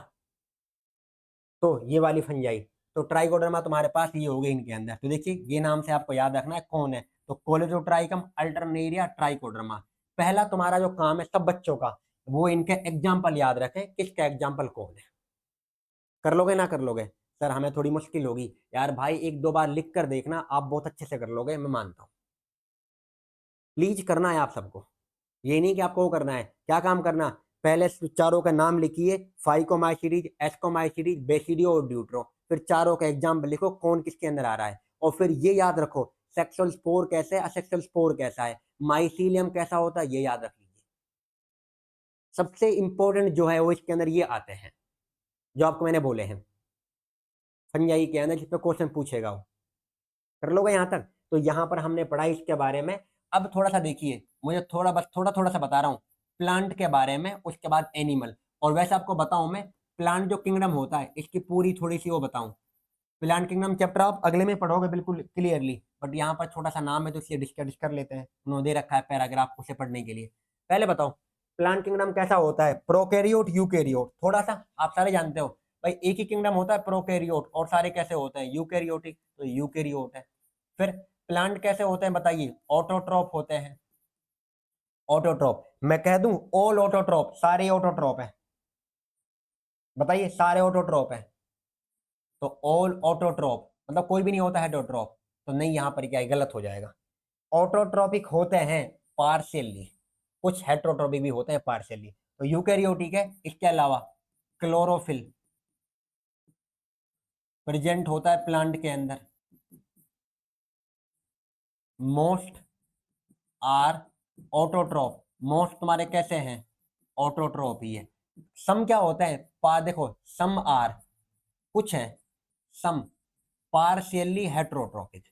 तो ये वाली फंजाई, तो ट्राइकोडर्मा तुम्हारे पास ये हो गई इनके अंदर। तो देखिए ये नाम से आपको याद रखना है कौन है, तो कोलेटोट्राइकम अल्टरनेरिया ट्राइकोडर्मा। पहला तुम्हारा जो काम है सब बच्चों का, वो इनके एग्जाम्पल याद रखें, किसका एग्जाम्पल कौन है। कर लोगे ना कर लोगे, सर हमें थोड़ी मुश्किल होगी यार भाई, एक दो बार लिख कर देखना, आप बहुत अच्छे से कर लोगे मैं मानता हूँ। प्लीज करना है आप सबको, ये नहीं कि आपको वो करना है, क्या काम करना, पहले चारों का नाम लिखिए, फाइकोमाइसीडीज, एस्कोमाइसीडीज, बेसिडियो और ड्यूट्रो, फिर चारों का एग्जाम्पल लिखो कौन किसके अंदर आ रहा है, और फिर ये याद रखो सेक्सुअल स्पोर कैसे है, असेक्सुअल स्पोर कैसा है, माइसीलियम कैसा होता है, ये याद रख लीजिए। सबसे इंपॉर्टेंट जो है वो इसके अंदर ये आते हैं जो आपको मैंने बोले हैं फंजाई के अंदर, जिस पे क्वेश्चन पूछेगा वो। कर लोगे यहाँ तक, तो यहाँ पर हमने पढ़ा इसके बारे में। अब थोड़ा सा देखिए, मुझे थोड़ा बस थोड़ा थोड़ा सा बता रहा हूँ प्लांट के बारे में, उसके बाद एनिमल। और वैसे आपको बताऊं मैं, प्लांट जो किंगडम होता है इसकी पूरी थोड़ी सी वो बताऊं, प्लांट किंगडम चैप्टर आप अगले में पढ़ोगे बिल्कुल क्लियरली, बट यहाँ पर छोटा सा नाम है तो इसलिए डिस्कस कर लेते हैं, उन्होंने दे रखा है पैराग्राफ उसे पढ़ने के लिए। पहले बताओ प्लांट किंगडम कैसा होता है, प्रोकैरियोट यूकैरियोट, थोड़ा सा आप सारे जानते हो भाई, एक ही किंगडम होता है प्रोकैरियोट, और सारे कैसे होते हैं यूकैरियोटिक, तो यूकैरियोट है। फिर प्लांट कैसे होते हैं बताइए, ऑटोट्रॉप होते हैं। ऑटोट्रॉप मैं कह दूं ऑल ऑटोट्रॉप, सारे ऑटोट्रॉप है, बताइए सारे ऑटोट्रॉप है। तो ऑल ऑटोट्रॉप मतलब कोई भी नहीं होता हेटरोट्रॉप, तो नहीं, यहां पर क्या है गलत हो जाएगा। ऑटोट्रॉपिक होते हैं पार्शियली, कुछ हेटरोट्रॉपिक भी होते हैं पार्शियली, तो यूकैरियोटिक है। इसके अलावा क्लोरोफिल प्रेजेंट होता है प्लांट के अंदर, मोस्ट आर ऑटोट्रॉप, मोस्ट तुम्हारे कैसे हैं ऑटोट्रॉप ही है। सम क्या होता है, पा देखो सम आर, कुछ है सम पार्शियली हेट्रोट्रोपिक,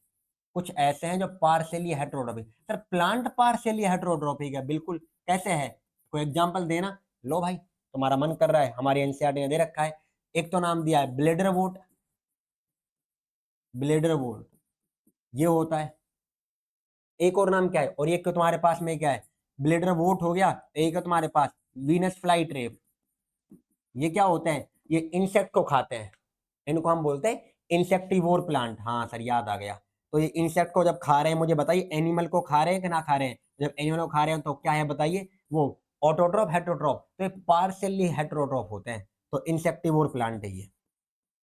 कुछ ऐसे हैं जो partially heterotrophic. Sir plant partially heterotrophic है, बिल्कुल, कैसे है, कोई एग्जांपल देना। लो भाई तुम्हारा मन कर रहा है, हमारी एनसीईआरटी ने दे रखा है, एक तो नाम दिया है ब्लेडर वोट, ब्लेडर वोट ये होता है, एक और नाम क्या है, और एक तो तुम्हारे पास में क्या है, ब्लेडर वोट हो गया, एक है तुम्हारे पास वीनस फ्लाई ट्रेप। ये क्या होते हैं, ये इंसेक्ट को खाते हैं, इनको हम बोलते हैं इंसेक्टिवोर प्लांट। हाँ सर याद आ गया, तो ये इंसेक्ट को जब खा रहे हैं, मुझे बताइए एनिमल को खा रहे हैं कि ना खा रहे हैं, जब एनिमल को खा रहे हैं तो क्या है बताइए, वो ऑटोट्रॉप हेटरोट्रॉप, तो ये पार्शियली हेटरोट्रॉप होते हैं, तो इंसेक्टिवोर प्लांट है ये।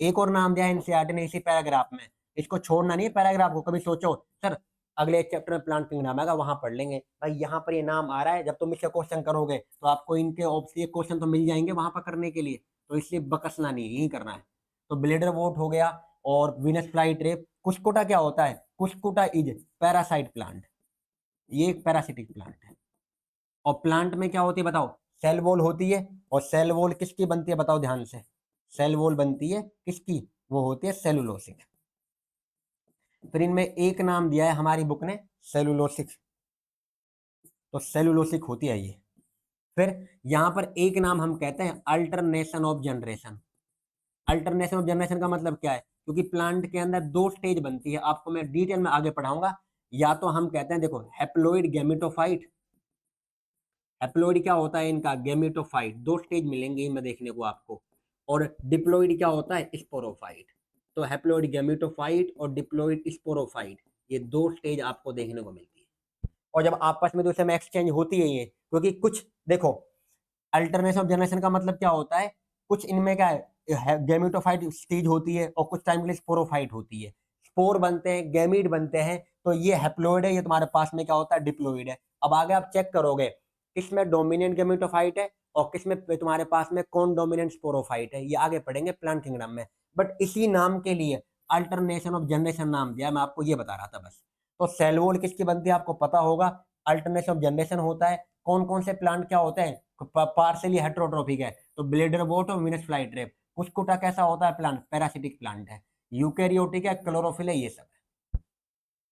एक और नाम दिया है एनसीईआरटी ने इसी पैराग्राफ में, इसको छोड़ना नहीं है पैराग्राफ को, कभी सोचो सर अगले एक चैप्टर में प्लांट किंगडम आएगा वहां पढ़ लेंगे, भाई यहाँ पर ये नाम आ रहा है, जब तुम इससे क्वेश्चन करोगे तो आपको इनके ऑब्वियसली क्वेश्चन तो मिल जाएंगे वहां पर करने के लिए, तो इसलिए बकसना नहीं, यही करना है। तो ब्लेडर वोट हो गया, और विनस फ्लाई ट्रेप। कुस्कुटा क्या होता है, कुस्कुटा इज पैरासाइट प्लांट, ये एक पैरासिटिक प्लांट है। और प्लांट में क्या होती है बताओ, सेल वॉल होती है, और सेल वॉल किसकी बनती है बताओ ध्यान से, सेल वॉल बनती है किसकी, वो होती है सेलुलोसिक। फिर इनमें एक नाम दिया है हमारी बुक ने सेलुलोसिक, तो सेलुलोसिक होती है ये। फिर यहां पर एक नाम हम कहते हैं alternation of generation. Alternation of generation का मतलब क्या है, क्योंकि प्लांट के अंदर दो स्टेज बनती है, आपको मैं डिटेल में आगे पढ़ाऊंगा। या तो हम कहते हैं देखो हैप्लोइड गैमेटोफाइट, हैप्लोइड क्या होता है इनका, गैमेटोफाइट, दो स्टेज मिलेंगे इनमें देखने को आपको। और डिप्लोइड क्या होता है, स्पोरोफाइट। तो हैप्लोइड गैमेटोफाइट और डिप्लोइड स्पोरोफाइट, ये दो स्टेज आपको देखने को मिलती है। और जब आपस में दूसरे में एक्सचेंज होती है ये, क्योंकि कुछ देखो अल्टरनेशन ऑफ जनरेशन का मतलब क्या होता है, कुछ इनमें क्या है गैमेटोफाइट स्टेज होती है और कुछ टाइम के लिए स्पोरोफाइट होती है। स्पोर बनते हैं, गैमीट बनते हैं, तो ये हैप्लोइड है, ये तुम्हारे पास में क्या होता है, डिप्लोइड है। अब आगे आप चेक करोगे किसमें डोमिनेंट गैमेटोफाइट है और किसमें तुम्हारे पास में कौन डोमिनेंट स्पोरोफाइट है, ये आगे पढ़ेंगे प्लांट किंगडम में। बट इसी नाम के लिए अल्टरनेशन ऑफ जनरेशन नाम दिया, मैं आपको ये बता रहा था बस। तो सेल वॉल किसकी बनती है आपको पता होगा, अल्टरनेशन ऑफ जनरेशन होता है। कौन कौन से प्लांट क्या होते हैं, पार्सली हेट्रोट्रोपिक है, तो ब्लेडर वोट और वीनस फ्लाई ट्रैप। कुस्कुटा कैसा होता है प्लांट, पैरासिटिक प्लांट है। यूकैरियोटिक है, क्लोरोफिल है, ये सब है।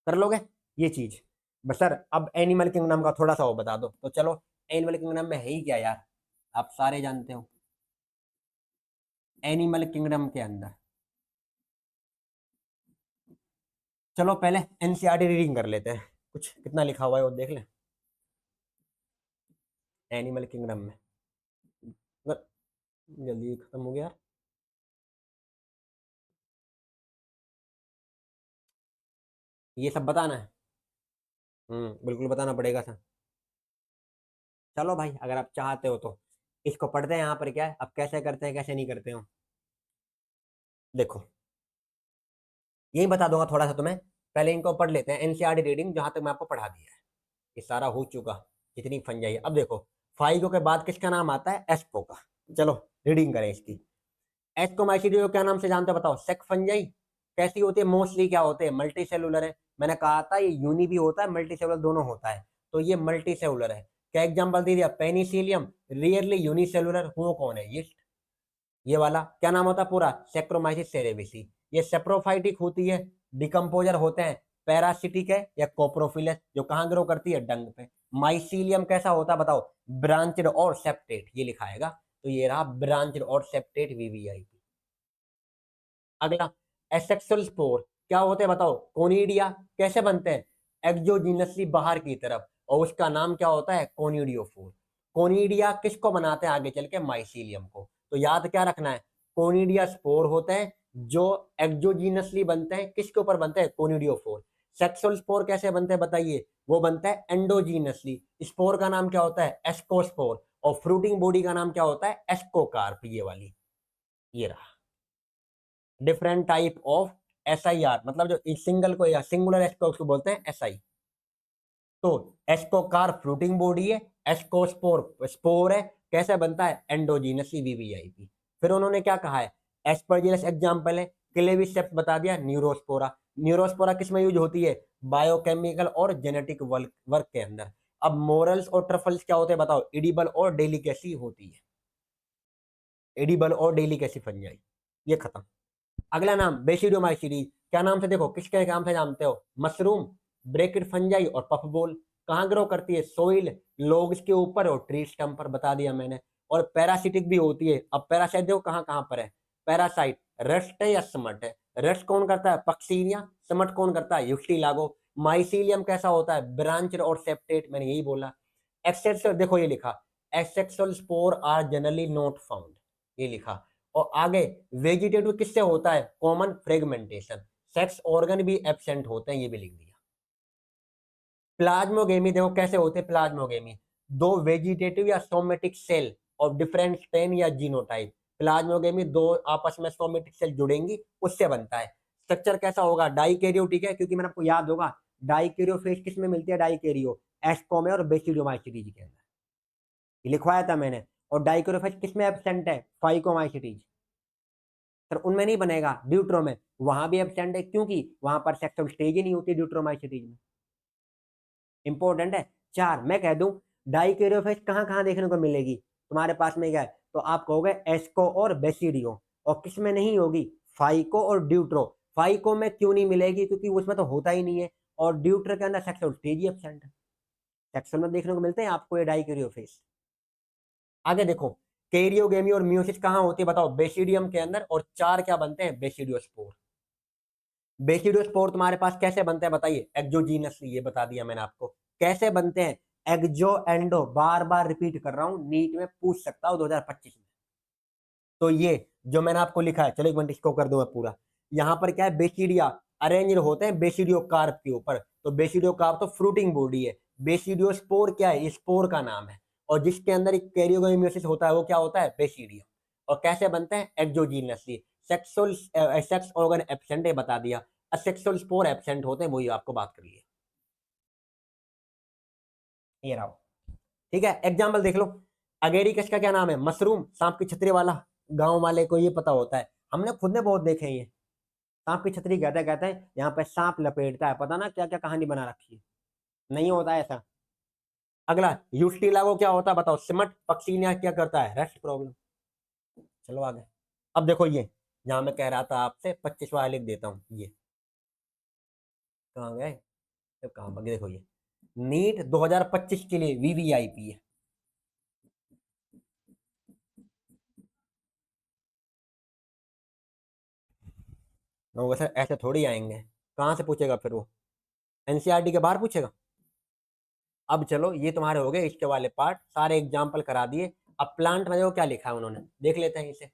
कर लोगे ये चीज। बस सर अब एनिमल किंगडम का थोड़ा सा वो बता दो, तो चलो एनिमल किंगडम में है ही क्या यार, आप सारे जानते हो। एनिमल किंगडम के अंदर चलो पहले एनसीईआरटी रीडिंग कर लेते हैं, कुछ कितना लिखा हुआ है वो देख ले एनिमल किंगडम में। जल्दी खत्म हो गया। ये सब बताना है। बिल्कुल बताना पड़ेगा सर। चलो भाई अगर आप चाहते हो तो इसको पढ़ते हैं, यहाँ पर क्या है अब कैसे करते हैं कैसे नहीं करते हो। देखो यही बता दूंगा थोड़ा सा तुम्हें, पहले इनको पढ़ लेते हैं एनसीईआरटी रीडिंग जहां तक मैं आपको पढ़ा दिया है। ये सारा हो चुका, जितनी फंजाई है। अब देखो फाइगो के बाद किसका नाम आता है, एस्को का। चलो रीडिंग करें इसकी। एस्कोमाइसीडियो क्या नाम से जानते हो बताओ, सेक फंजाई। कैसी होती है, मोस्टली क्या होते हैं, मल्टी सेलुलर है। मैंने कहा था ये यूनि भी होता है मल्टी सेलुलर दोनों होता है, तो ये मल्टी सेलुलर है। क्या एग्जाम्पल दे दिया, पेनिसिलियम, रियरली यूनिसेलुलर, वो कौन है, ये वाला क्या नाम होता है पूरा, सेक्रोमाइसिस सेरेविसी। ये सेप्रोफाइटिक होती है, डिकम्पोजर होते हैं, पैरासिटिक है या कोप्रोफिलस, जो कहाँ ग्रो करती है, डंग पे। माइसीलियम कैसा होता है बताओ, ब्रांचड और सेप्टेट, ये लिखाएगा। तो ये रहा ब्रांचड और सेप्टेट वीवीआईपी। अगला एसेक्सुअल स्पोर क्या होते हैं बताओ, कोनिडिया। कैसे बनते हैं, एक्सोजीनसली बाहर की तरफ, और उसका नाम क्या होता है, कोनिडियोफोर। कोनिडिया किसको बनाते हैं आगे चल के, माइसीलियम को। तो याद क्या रखना है, कोनिडिया स्पोर होते हैं जो एक्सोजीनसली बनते हैं, किसके ऊपर बनते हैं, कोनिडियोफोर। सेक्सुअल स्पोर कैसे बनते हैं बताइए, वो बनता है एंडोजीनसली। स्पोर का नाम क्या होता है, एस्कोस्पोर। और फ्रूटिंग बॉडी का नाम क्या होता है, एस्कोकार्प, ये वाली। ये रहा डिफरेंट टाइप ऑफ एसआईआर, मतलब जो सिंगल को या सिंगुलर एस्को उसको बोलते हैं एसआई। तो एस्कोकार फ्रूटिंग बॉडी है, एस्कोस्पोर स्पोर है, कैसे बनता है, एंडोजीनसली वीवीआईपी। फिर उन्होंने क्या कहा है, एस्परजिलस एग्जांपल है, क्लेविसेप्स बता दिया, न्यूरोस्पोरा। न्यूरोस्पोरा किस में यूज होती है, बायोकेमिकल और जेनेटिक वर्क वर्क के अंदर। अब मोरल्स और ट्रफल्स क्या होते हैं बताओ, एडिबल और डेलिकेसी होती है, एडिबल और डेलिकेसी फंजाई। ये खत्म। अगला नाम बेसिडोमाइसीडीज, क्या नाम से देखो किसके नाम से जानते हो, मशरूम, ब्रेकिड फंजाई और पफबोल। कहाँ ग्रो करती है, सोइल, लोग्स के ऊपर और ट्री स्टम्प पर, बता दिया मैंने। और पैरासिटिक भी होती है। अब पैरासाइट देखो कहाँ कहाँ पर है, पैरासाइट रस्ट है या समट है, रस्ट कौन करता है, पक्सीनिया, समट कौन करता है, यूस्टिलागो। माइसीलियम कैसा होता है, ब्रांच और सेप्टेट, मैंने यही बोला। एक्सेक्सुअल देखो ये लिखा, asexual spore are generally not found, ये लिखा। और आगे वेजिटेटिव किससे होता है, कॉमन फ्रेगमेंटेशन। सेक्स ऑर्गन भी एब्सेंट होते हैं, ये भी लिख दिया। प्लाज्मोगेमी देखो कैसे होते हैं, प्लाज्मोगेमी दो वेजिटेटिव या somatic cell of different strain या जीनोटाइप। प्लाज्मोगेमी दो आपस में सोमेटिक सेल जुड़ेंगी, उससे बनता है। स्ट्रक्चर कैसा होगा, डाइकैरियोटिक है, क्योंकि मैंने आपको याद होगा डाइकैरियोफेज किस में मिलती है, डाइकैरियो एस्को में और बेसिडोमाइसीटीज के अंदर, ये लिखवाया था मैंने। और डाइक्रोफेज किसमें एब्सेंट है, फाइकोमाइसिटीज। सर उनमें नहीं बनेगा, ड्यूट्रो में, वहां भी एब्सेंट है, क्योंकि वहां पर सेक्सुअल स्टेज ही नहीं होती ड्यूट्रोमाइसिटीज में। इंपॉर्टेंट है। चार मैं कह दूं, डाइक्रोफेज कहाँ कहाँ देखने को मिलेगी तुम्हारे पास में, क्या है तो आप कहोगे एस्को और बेसिडियो। और किसमें नहीं होगी, फाइको और ड्यूट्रो। फाइको में क्यों नहीं मिलेगी, क्योंकि उसमें तो होता ही नहीं है, और ड्यूट्रो के अंदर सेक्सुअल स्टेज ही एब्सेंट है। सेक्सुअल में देखने को मिलते हैं आपको ये डाइक्यूरियोफेस। आगे देखो, कैरियोगेमी और मियोसिस कहाँ होती है बताओ, बेसिडियम के अंदर, और चार क्या बनते हैं, बेसिडियोस्पोर। बेसिडियोस्पोर तुम्हारे पास कैसे बनते हैं बताइए, एक्सोजीनसली, ये बता दिया मैंने आपको कैसे बनते हैं, एक्सो एंडो, बार बार रिपीट कर रहा हूं, नीट में पूछ सकता हूं 2025 में। तो ये जो मैंने आपको लिखा है, चलो एक मिनट इसको कर दूं मैं पूरा। यहाँ पर क्या है, बेसिडिया अरेंज होते हैं बेसिडियो कार्प के ऊपर, तो बेसिडियो कार्प तो फ्रूटिंग बॉडी है, बेसिडियो स्पोर क्या है, ये स्पोर का नाम है, और जिसके अंदर एक कैरियोगेमियोसिस होता है वो क्या होता है, बेसिडियम। और कैसे बनते हैं, exogenously. Sexual sex organ absent है बता दिया, असेक्सुअल स्पोर एब्सेंट होते हैं, वही आपको बात करिए। ये रहा, ठीक है, एग्जाम्पल देख लो। अगेरिकस का क्या नाम है, मशरूम, सांप की छतरी वाला। गांव वाले को ये पता होता है, हमने खुद ने बहुत देखे हैं ये। सांप की छतरी कहते कहते हैं, यहाँ पे सांप लपेटता है, पता ना क्या क्या कहानी बना रखी है, नहीं होता है ऐसा। अगला, यूस्टीला को क्या होता है बताओ, सिमट पक्षी ने क्या करता है, रेस्ट प्रॉब्लम। चलो आगे। अब देखो ये, जहां मैं कह रहा था आपसे 25 वाला लिख देता हूँ, ये कहाँ गए, अब कहाँ भागे, देखो ये नीट 2025 के लिए वीवीआईपी है। लोग ऐसे ऐसे थोड़ी आएंगे, कहाँ से पूछेगा फिर वो, एनसीईआरटी के बाहर पूछेगा। अब चलो ये तुम्हारे हो गए इसके वाले पार्ट, सारे एग्जाम्पल करा दिए। अब प्लांट में देखो क्या लिखा है उन्होंने, देख लेते हैं इसे।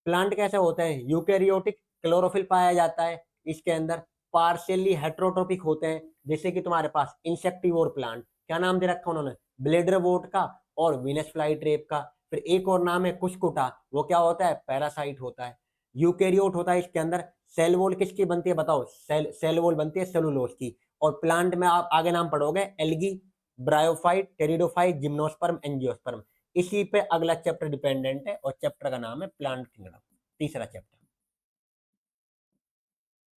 प्लांट कैसे होते हैं, यूकेरियोटिक, क्लोरोफिल पाया जाता है इसके अंदर, पार्शियली हेट्रोट्रोपिक होते हैं, जैसे कि तुम्हारे पास इंसेक्टिवोर प्लांट, क्या नाम दे रखा उन्होंने, ब्लेडर वोट का और वीनस फ्लाई ट्रेप का। फिर एक और नाम है कुस्कुटा, वो क्या होता है, पैरासाइट होता है। यूकेरियोट होता है इसके अंदर, सेल वॉल किसकी बनती है बताओ, सेल वॉल बनती है सेलुलोज की। और प्लांट में आप आगे नाम पढ़ोगे, algae, bryophyte, pteridophyte, gymnosperm, angiosperm. इसी पे अगला चैप्टर डिपेंडेंट है, और चैप्टर का नाम है प्लांट किंगडम, तीसरा चैप्टर।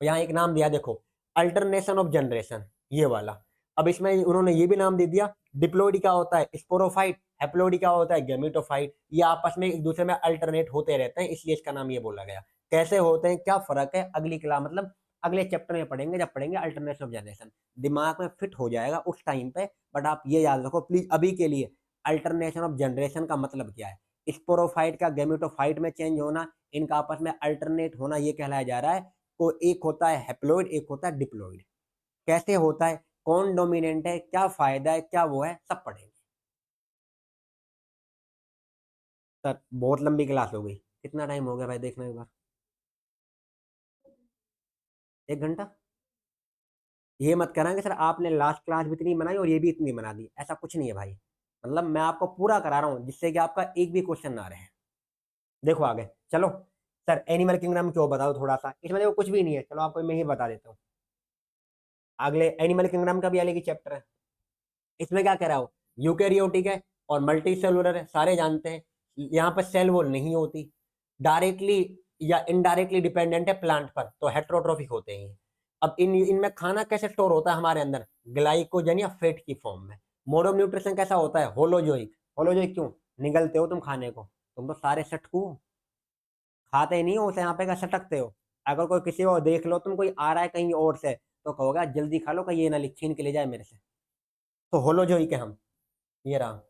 यहाँ एक नाम दिया देखो, अल्टरनेशन ऑफ जनरेशन, ये वाला। अब इसमें उन्होंने ये भी नाम दे दिया, डिप्लोइड क्या होता है, स्पोरोफाइट, हेप्लोइड क्या होता है, गेमेटोफाइट। ये आपस में एक दूसरे में अल्टरनेट होते रहते हैं, इसलिए इसका नाम ये बोला गया। कैसे होते हैं, क्या फर्क है, अगली क्लास मतलब अगले चैप्टर में पढ़ेंगे, जब पढ़ेंगे अल्टरनेशन ऑफ जनरेशन, दिमाग में फिट हो जाएगा उस टाइम पे। बट आप ये याद रखो प्लीज अभी के लिए, अल्टरनेशन ऑफ जनरेशन का मतलब क्या है, स्पोरोफाइट का गेमेटोफाइट में चेंज होना, इनका आपस में अल्टरनेट होना, ये कहलाया जा रहा है। तो एक होता है हेप्लोइड, एक होता है डिप्लोइड। कैसे होता है, कौन डोमिनेंट है, क्या फायदा है, क्या वो है, सब पढ़ेंगे। सर बहुत लंबी क्लास हो गई, कितना टाइम हो गया भाई, देखना एक बार, 1 घंटा। ये मत कहना कि सर आपने लास्ट क्लास भी इतनी बनाई और ये भी इतनी बना दी, ऐसा कुछ नहीं है भाई। मतलब मैं आपको पूरा करा रहा हूँ, जिससे कि आपका एक भी क्वेश्चन ना रहे। देखो आगे चलो। सर एनिमल किंगडम क्यों, बताओ थोड़ा सा, इसमें देखो कुछ भी नहीं है, चलो आपको मैं ही बता देता हूँ। अगले एनिमल किंगडम का भी अलग ही चैप्टर है। इसमें क्या कह रहा हो, यूकेरियोटिक है और मल्टी सेलुलर है, सारे जानते हैं। यहाँ पर सेल वॉल नहीं होती, डायरेक्टली या इनडायरेक्टली डिपेंडेंट है प्लांट पर, तो हेट्रोट्रोफिक होते हैं। अब इनमें खाना कैसे स्टोर होता है हमारे अंदर, ग्लाइकोजन या फैट की फॉर्म में। मोड ऑफ न्यूट्रिशन कैसा होता है, होलोजोइक। होलोजोइक क्यों, निगलते हो तुम खाने को, तुम तो सारे सटकू हो, खाते ही नहीं हो उसे, यहाँ पे का सटकते हो। अगर कोई किसी को देख लो तुम, कोई आ रहा है कहीं और से, तो कहोगा जल्दी खा लो, कहीं ये ना छीन के ले जाए मेरे से। तो होलोजोइक है हम, ये रहा।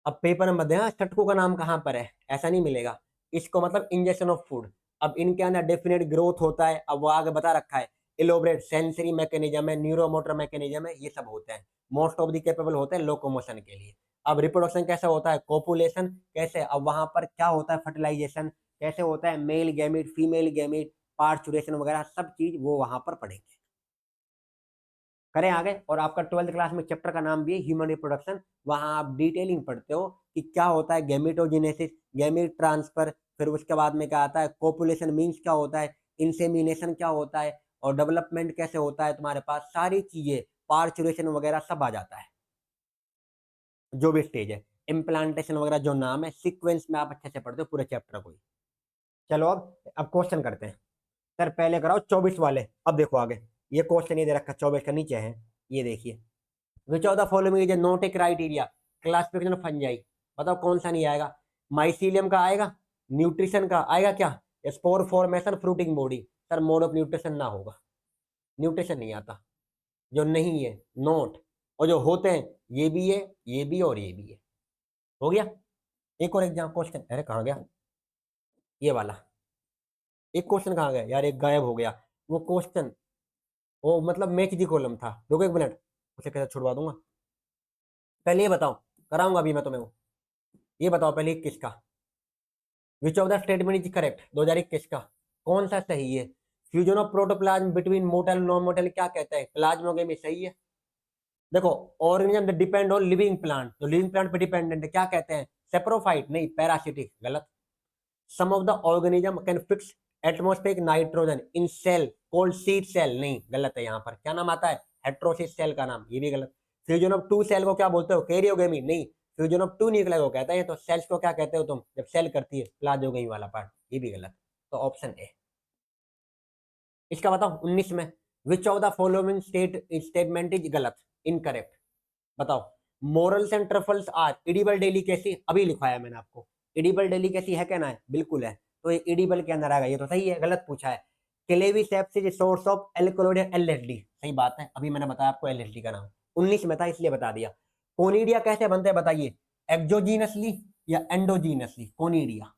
अब पेपर में मत देना चटकू का नाम कहाँ पर है, ऐसा नहीं मिलेगा। इसको मतलब इंजेक्शन ऑफ फूड। अब इनके अंदर डेफिनेट ग्रोथ होता है, अब वो आगे बता रखा है, इलोबरेट सेंसरी मैकेनिज्म है, न्यूरोमोटर मैकेनिज्म है, ये सब होते हैं। मोस्ट ऑफ दी कैपेबल होते हैं लोकोमोशन के लिए। अब रिप्रोडक्शन कैसे होता है, कोपुलेशन कैसे, अब वहां पर क्या होता है, फर्टिलाइजेशन कैसे होता है, male gamete, female gamete, parturition वगैरह सब चीज वो वहां पर पढ़ेंगे। करें आगे, और आपका 12th क्लास में चैप्टर का नाम भी है ह्यूमन रिप्रोडक्शन। वहां आप डिटेलिंग पढ़ते हो कि क्या होता है गैमेटोजेनेसिस, गैमेट ट्रांसफर, फिर उसके बाद में क्या आता है, कोपुलेशन मीन्स क्या होता है, इंसेमिनेशन क्या होता है, और डेवलपमेंट कैसे होता है, तुम्हारे पास सारी चीजें, पार्चुरेशन वगैरह सब आ जाता है, जो भी स्टेज है, इम्प्लांटेशन वगैरह जो नाम है, सीक्वेंस में आप अच्छे से पढ़ते हो पूरे चैप्टर को ही। चलो अब क्वेश्चन करते हैं। सर पहले कराओ 24 वाले, अब देखो आगे, ये क्वेश्चन ये दे रखा 24 का नीचे है, ये देखिए, विच of the following is not a criteria, classification of fungi. बताओ कौन सा नहीं आएगा, माइसीलियम का आएगा, न्यूट्रिशन का आएगा क्या, spore formation fruiting body. Sir mode of nutrition ना होगा, न्यूट्रिशन नहीं आता, जो नहीं है नोट, और जो होते हैं ये भी है, ये भी और ये भी है। हो गया। एक और एग्जाम क्वेश्चन, अरे कहाँ गया ये वाला, एक क्वेश्चन कहाँ गया यार, एक गायब हो गया वो क्वेश्चन, वो मतलब मैच दी कॉलम था। रुको एक मिनट, उसे कैसे छुड़वा दूंगा। पहले ये बताओ, कराऊंगा अभी मैं तुम्हें वो। ये बताओ पहले किसका, which of the statement is correct, 2021 का कौन सा सही है। Fusion of protoplasm between motile non motile क्या कहता है, प्लाज्मोगेमी सही है। देखो, organism depend on living plant, जो लिविंग प्लांट पे डिपेंडेंट है क्या कहते हैं, सेप्रोफाइट नहीं पैरासिटिक, गलत। Some of the organism can fix atmospheric nitrogen in cell cold seed cell, नहीं गलत है, यहाँ पर क्या नाम आता है, हेट्रोसिस सेल का नाम, ये भी गलत। फ्यूजन ऑफ टू सेल को क्या बोलते हो, कैरियोगेमी, नहीं फ्यूजन ऑफ टू न्यूक्लियर को कहता है, तो सेल्स को क्या कहते हो तुम जब सेल करती है, प्लाज्मोगेमी वाला पार्ट, ये भी गलत। तो ऑप्शन ए। इसका बताओ 19 में, which of the following statement is गलत, इनकरेक्ट, बताओ। Morels and truffles are edible delicacy, अभी लिखवाया मैंने आपको, इडिबल डेलिकेसी है कहना है, बिल्कुल है, तो ये इडिबल के अंदर आएगा, ये तो सही है, गलत पूछा है। Claviceps is source of alkaloid LSD, सही बात है, अभी मैंने बताया आपको एलएसडी का नाम, 19 में था इसलिए बता दिया। कोनिडिया कैसे बनते हैं बताइए, एक्सोजीनसली या एंडोजीनसली, कोनिडिया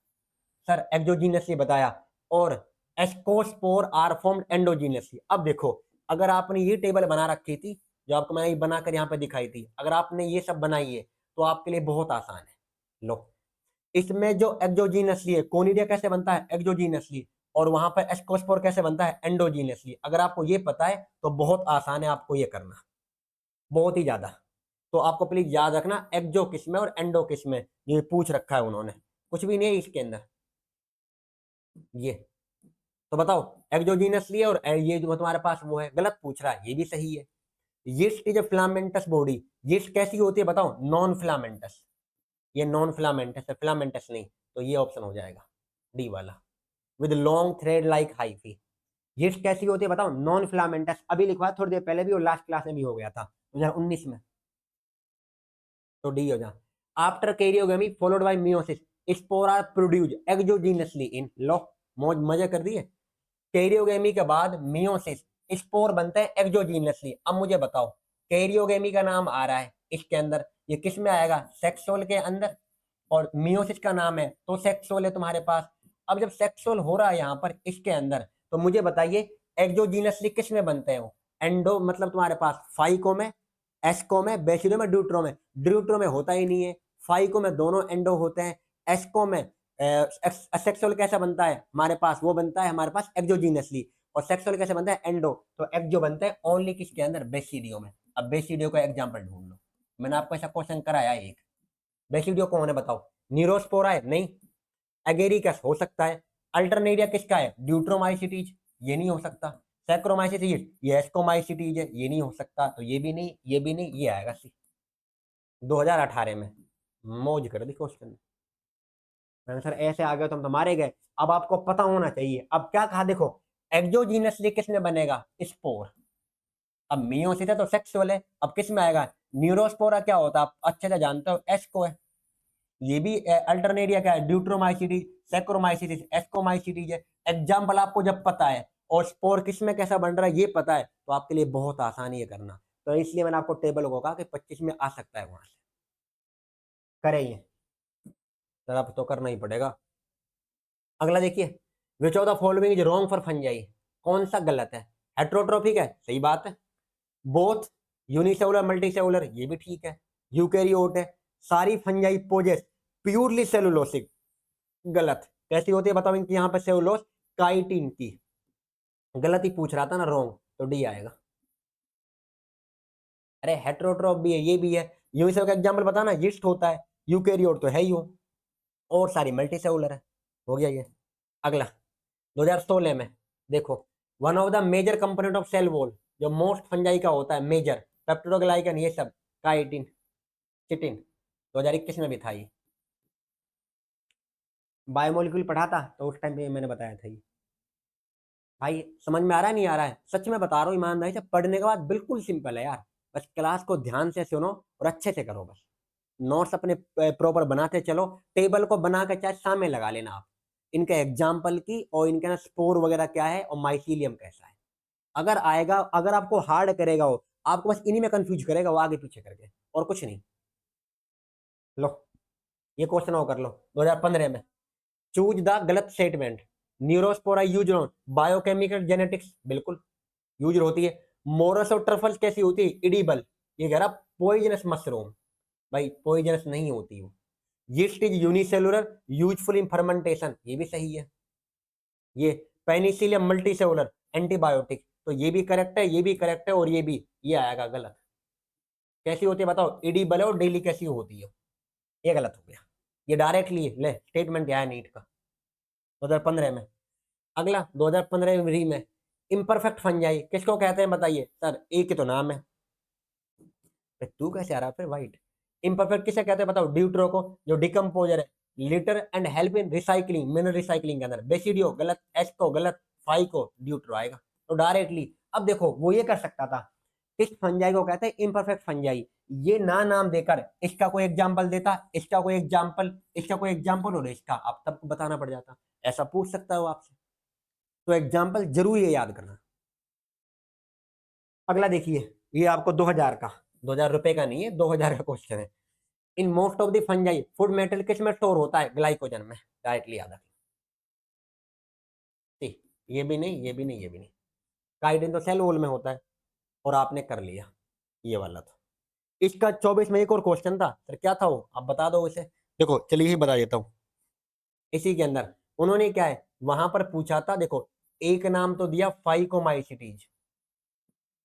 सर एक्सोजीनसली बताया, और एस्कोस्पोर आर फॉर्म्ड एंडोजीनसली। अब देखो, अगर आपने ये टेबल बना रखी थी, जो आपको मैंने बनाकर यहाँ पे दिखाई थी, अगर आपने ये सब बनाई है तो आपके लिए बहुत आसान है। लो, इसमें जो एक्सोजीनसली है, कोनिडिया कैसे बनता है, एक्सोजीनसली, और वहां पर एस्कोस्पोर कैसे बनता है, एंडोजीनसली। अगर आपको ये पता है तो बहुत आसान है आपको ये करना, बहुत ही ज्यादा। तो आपको प्लीज याद रखना, एक्सो किस में और एंडो किस में, ये पूछ रखा है उन्होंने, कुछ भी नहीं है इसके अंदर ये। तो बताओ, एक्सोजीनसली और ये जो तुम्हारे पास वो है, गलत पूछ रहा है, ये भी सही है। Yeast is a filamentous body, yeast कैसी होती है बताओ, नॉन फिलामेंटस, ये नॉन फिलामेंटस है, फिलामेंटस नहीं, तो ये ऑप्शन हो जाएगा डी वाला, with long thread like hyphae. Yeast कैसी होती है बताओ, नॉन फिलामेंटस, अभी लिखवाया थोड़ी देर पहले भी और लास्ट क्लास में भी हो गया था 2019 में, तो डी हो जा। After karyogamy followed by meiosis spore are produce exogenously in, लो मौज मजे कर दिए। कैरियोगेमी के बाद मियोसिस स्पोर बनते हैं एक्सोजीनसली। अब मुझे बताओ, कैरियोगेमी का नाम आ रहा है इसके अंदर, ये किस में आएगा, सेक्सोल के अंदर, और मियोसिस का नाम है तो सेक्सोल है तुम्हारे पास। अब जब सेक्सोल हो रहा है यहाँ पर इसके अंदर, तो मुझे बताइए एक्सोजीनसली किस में बनते हैं वो, एंडो मतलब तुम्हारे पास फाइको में, एस्को में, बेसिडो में, ड्यूट्रो में। ड्यूट्रो में होता ही नहीं है, फाइको में दोनों एंडो होते हैं, एस्को में सेक्सुअल कैसा बनता है हमारे पास, वो बनता है हमारे पास एक्सोजीनसली, और सेक्सुअल कैसे बनता है, एंडो, तो एक्सो बनता है ओनली किसके अंदर, बेसिडियो में। अब बेसिडियो का एग्जांपल ढूंढ लो, मैंने आपको ऐसा क्वेश्चन कराया एक, बेसिडियो कौन है बताओ, न्यूरोस्पोरा है नहीं, एगेरिकस हो सकता है, अल्टरनेरिया किसका है, ड्यूट्रोमाइसिटीज, ये नहीं हो सकता, सैक्रोमाइसिटीज ये एस्कोमाइसिटीज है, ये नहीं हो सकता, तो ये भी नहीं, ये भी नहीं, ये आएगा सी 2018 में, मौज कर दी क्वेश्चन में। मैंने सर ऐसे आ गए तो हम तो मारे गए। अब आपको पता होना चाहिए, अब क्या कहा देखो, एक्सोजीनसली किस में बनेगा, स्पोर। अब मियोसिस है तो सेक्सुअल है, अब किस में आएगा, न्यूरोस्पोरा क्या होता है आप अच्छे से जानते हो, एस्को है। ये भी अल्टरनेरिया क्या है, ड्यूट्रोमाइसिटीज, सैक्रोमाइसिटीज, एस्कोमाइसिटीज है। एग्जाम्पल आपको जब पता है और स्पोर किस में कैसा बन रहा है ये पता है, तो आपके लिए बहुत आसानी है करना। तो इसलिए मैंने आपको टेबल को कहा कि 25 में आ सकता है वहां से, करेंगे सर, अब तो करना ही पड़ेगा। अगला देखिए, विच of the following is wrong for fungi, कौन सा गलत है, हेट्रोट्रोफिक है, सही बात है, बोथ यूनिसेलुलर मल्टीसेलुलर, ये भी ठीक है, यूकैरियोट है, सारी फंजाई पोजेस प्योरली सेलुलोसिक, गलत। कैसी होती है बताओ इनकी, यहाँ पे सेलुलोस काइटिन की, गलत ही पूछ रहा था ना, रॉन्ग, तो डी आएगा। अरे हेट्रोट्रोफ भी है, ये भी है, यूनिसेलुलर का एग्जांपल बताना, यीस्ट होता है, यूकैरियोट तो है ही हो, और सारी मल्टीसेलुलर है, हो गया ये। अगला 2016 में देखो, one of the major component of cell wall, जो मोस्ट फंजाई का होता है मेजर, पेप्टिडोग्लाइकन ये सब, काइटिन, चिटिन, 2021 में भी था ये, बायोमोलिक्यूल पढ़ा था तो उस टाइम पे मैंने बताया था ये। भाई समझ में आ रहा है नहीं आ रहा है, सच में बता रहा हूँ ईमानदारी से, पढ़ने के बाद बिल्कुल सिंपल है यार, बस क्लास को ध्यान से सुनो और अच्छे से करो, बस नोट्स अपने प्रॉपर बनाते चलो, टेबल को बना के चाहे सामने लगा लेना आप, इनके एग्जाम्पल की और इनके ना स्पोर वगैरह क्या है और माइसीलियम कैसा है। अगर आएगा, अगर आपको हार्ड करेगा वो, आपको बस इन्हीं में कंफ्यूज करेगा वो आगे पीछे करके, और कुछ नहीं। लो ये क्वेश्चन और कर लो 2015 में। चूज द गलत statement. Neurospora use on biochemical genetics, बिल्कुल यूज होती है। मोरस और ट्रफल्स कैसी होती है, इडिबल। ये कह रहा पॉइजनस मशरूम, भाई पॉइजनस नहीं होती वो। Yeast is unicellular useful in fermentation, ये भी सही है। ये पेनिसिलियम मल्टीसेलुलर एंटीबायोटिक, तो ये भी करेक्ट है, ये भी करेक्ट है, और ये भी, ये आएगा गलत। कैसी होती है बताओ, इडिबल है और डेली कैसी होती है, ये गलत हो गया। ये डायरेक्टली ले स्टेटमेंट आया नीट का 2015 में। अगला 2015 में इम्परफेक्ट फंजाई किसको कहते हैं बताइए सर, एक ही तो नाम है। तू कैसे आ रहा फिर वाइट। इम्परफेक्ट किसे कहते हैं बताओ, ड्यूट्रो को, जो डिकम्पोजर है। Litre and help in recycling, mineral recycling के अंदर। बेसिडियो गलत, एच को गलत, फाई को ड्यूट्रो आएगा। तो डायरेक्टली, अब देखो वो ये कर सकता था, इस फंजाई को कहते हैं इम्परफेक्ट फंजाई। ये ना नाम देकर इसका कोई एग्जाम्पल देता, इसका कोई एग्जाम्पल, इसका कोई एग्जाम्पल, और इसका आप सबको बताना पड़ जाता। ऐसा पूछ सकता हो आपसे, तो एग्जाम्पल जरूर ये याद करना। अगला देखिए, ये आपको 2000 का, 2000 रुपए का नहीं है, 2000 का क्वेश्चन है। In most of the fungi food metal किस में स्टोर होता है, ग्लाइकोजन में। डायरेक्टली याद रखिए। ये भी नहीं, ये भी नहीं, ये भी नहीं। काइटिन तो सेल वॉल में होता है, और आपने कर लिया ये वाला। तो इसका 24 में एक और क्वेश्चन था सर, क्या था वो आप बता दो इसे। देखो चलिए ही बता देता हूँ। इसी के अंदर उन्होंने क्या है वहां पर पूछा था, देखो एक नाम तो दिया फाइकोमाइसिटीज।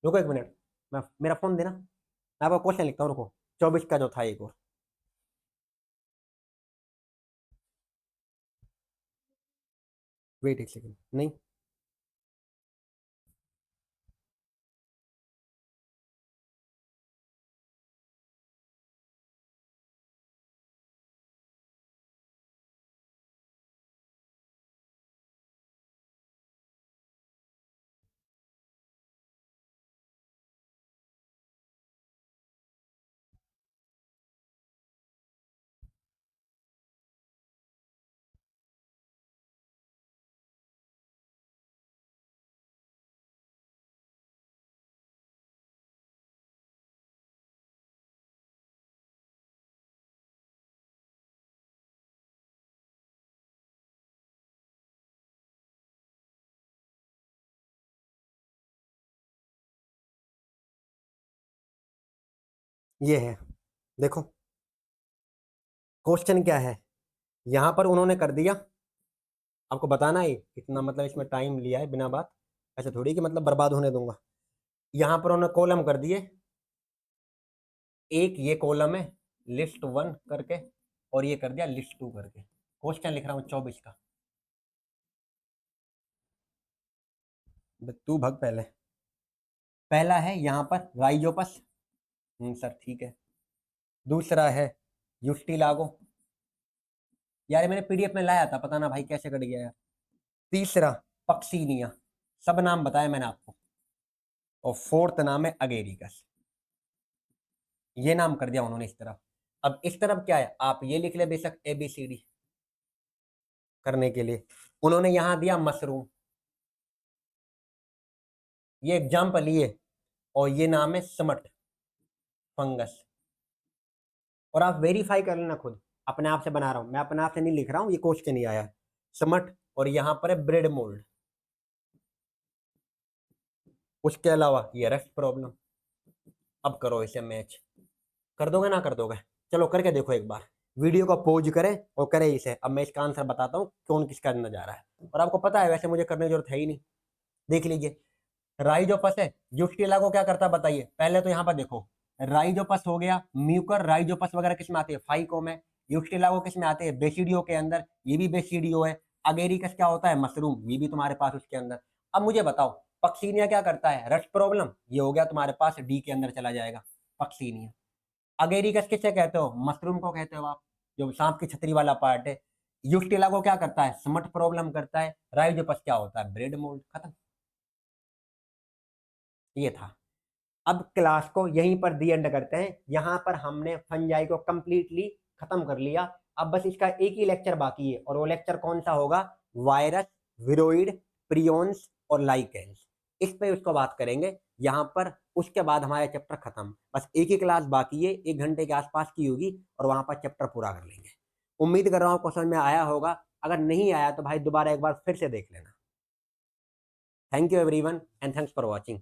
रुको एक मिनट, मैं मेरा फोन देना, मैं आपको क्वेश्चन लिखता हूँ, रुको। 24 का जो था एक और, वेट एक सेकंड, नहीं ये है। देखो क्वेश्चन क्या है, यहां पर उन्होंने कर दिया, आपको बताना है कितना, मतलब इसमें टाइम लिया है बिना बात, ऐसे थोड़ी कि मतलब बर्बाद होने दूंगा। यहां पर उन्होंने कॉलम कर दिए, एक ये कॉलम है लिस्ट 1 करके, और ये कर दिया लिस्ट 2 करके। क्वेश्चन लिख रहा हूँ 24 का, तू भग पहले। पहला है यहाँ पर राइजोपस, सर ठीक है। दूसरा है युस्टिलागो, यार ये मैंने पीडीएफ में लाया था, पता ना भाई कैसे कट गया यार। तीसरा पक्सीनिया, सब नाम बताया मैंने आपको। और फोर्थ नाम है अगेरिकस, ये नाम कर दिया उन्होंने इस तरफ। अब इस तरफ क्या है, आप ये लिख ले बेशक ABCD करने के लिए। उन्होंने यहां दिया मशरूम, ये एग्जाम्पल ये, और ये नाम है समट फंगस। और आप वेरीफाई कर लेना खुद, अपने आप से बना रहा हूं मैं, अपने आप से नहीं लिख रहा हूं, ये क्वेश्चन नहीं आया है। समट, और यहां पर है ब्रेड मोल्ड। उसके अलावा ये रेस्ट प्रॉब्लम। अब करो इसे मैच, कर दोगे ना कर दोगे, चलो करके देखो एक बार। वीडियो को पॉज करें और करें इसे। अब मैं इसका आंसर बताता हूँ कौन किसका अंदर जा रहा है, और आपको पता है वैसे मुझे करने की जरूरत है ही नहीं। देख लीजिए, राइजोपस है, युस्टिला को क्या करता है बताइए। पहले तो यहाँ पर देखो, राइजोपस हो गया, म्यूकर राइजोपस वगैरह किस में आती है, फाइको में। युस्टिला को किस में आते हैं, बेसिडियो के अंदर, ये भी बेसिडियो है। अगेरिकस क्या होता है, मशरूम, ये भी तुम्हारे पास उसके अंदर। अब मुझे बताओ पक्सीनिया क्या करता है, रस्ट प्रॉब्लम, ये हो गया तुम्हारे पास डी के अंदर चला जाएगा पक्सीनिया। अगेरिकस किससे कहते हो, मशरूम को कहते हो आप, जो सांप की छतरी वाला पार्ट है। युस्टिला को क्या करता है, स्मट प्रॉब्लम करता है। राइजोपस क्या होता है, ब्रेड मोल्ड, खत्म। ये था। अब क्लास को यहीं पर दी एंड करते हैं। यहां पर हमने फंजाई को कंप्लीटली खत्म कर लिया। अब बस इसका एक ही लेक्चर बाकी है, और वो लेक्चर कौन सा होगा? वायरस, विरोइड, प्रियोन्स और लाइकेंस। इस पे उसको बात करेंगे यहाँ पर। उसके बाद हमारा चैप्टर खत्म। बस एक ही क्लास बाकी है, 1 घंटे के आसपास की होगी, और वहां पर चैप्टर पूरा कर लेंगे। उम्मीद कर रहा हूँ आपको समझ में आया होगा। अगर नहीं आया तो भाई दोबारा एक बार फिर से देख लेना। Thank you everyone and thanks for watching.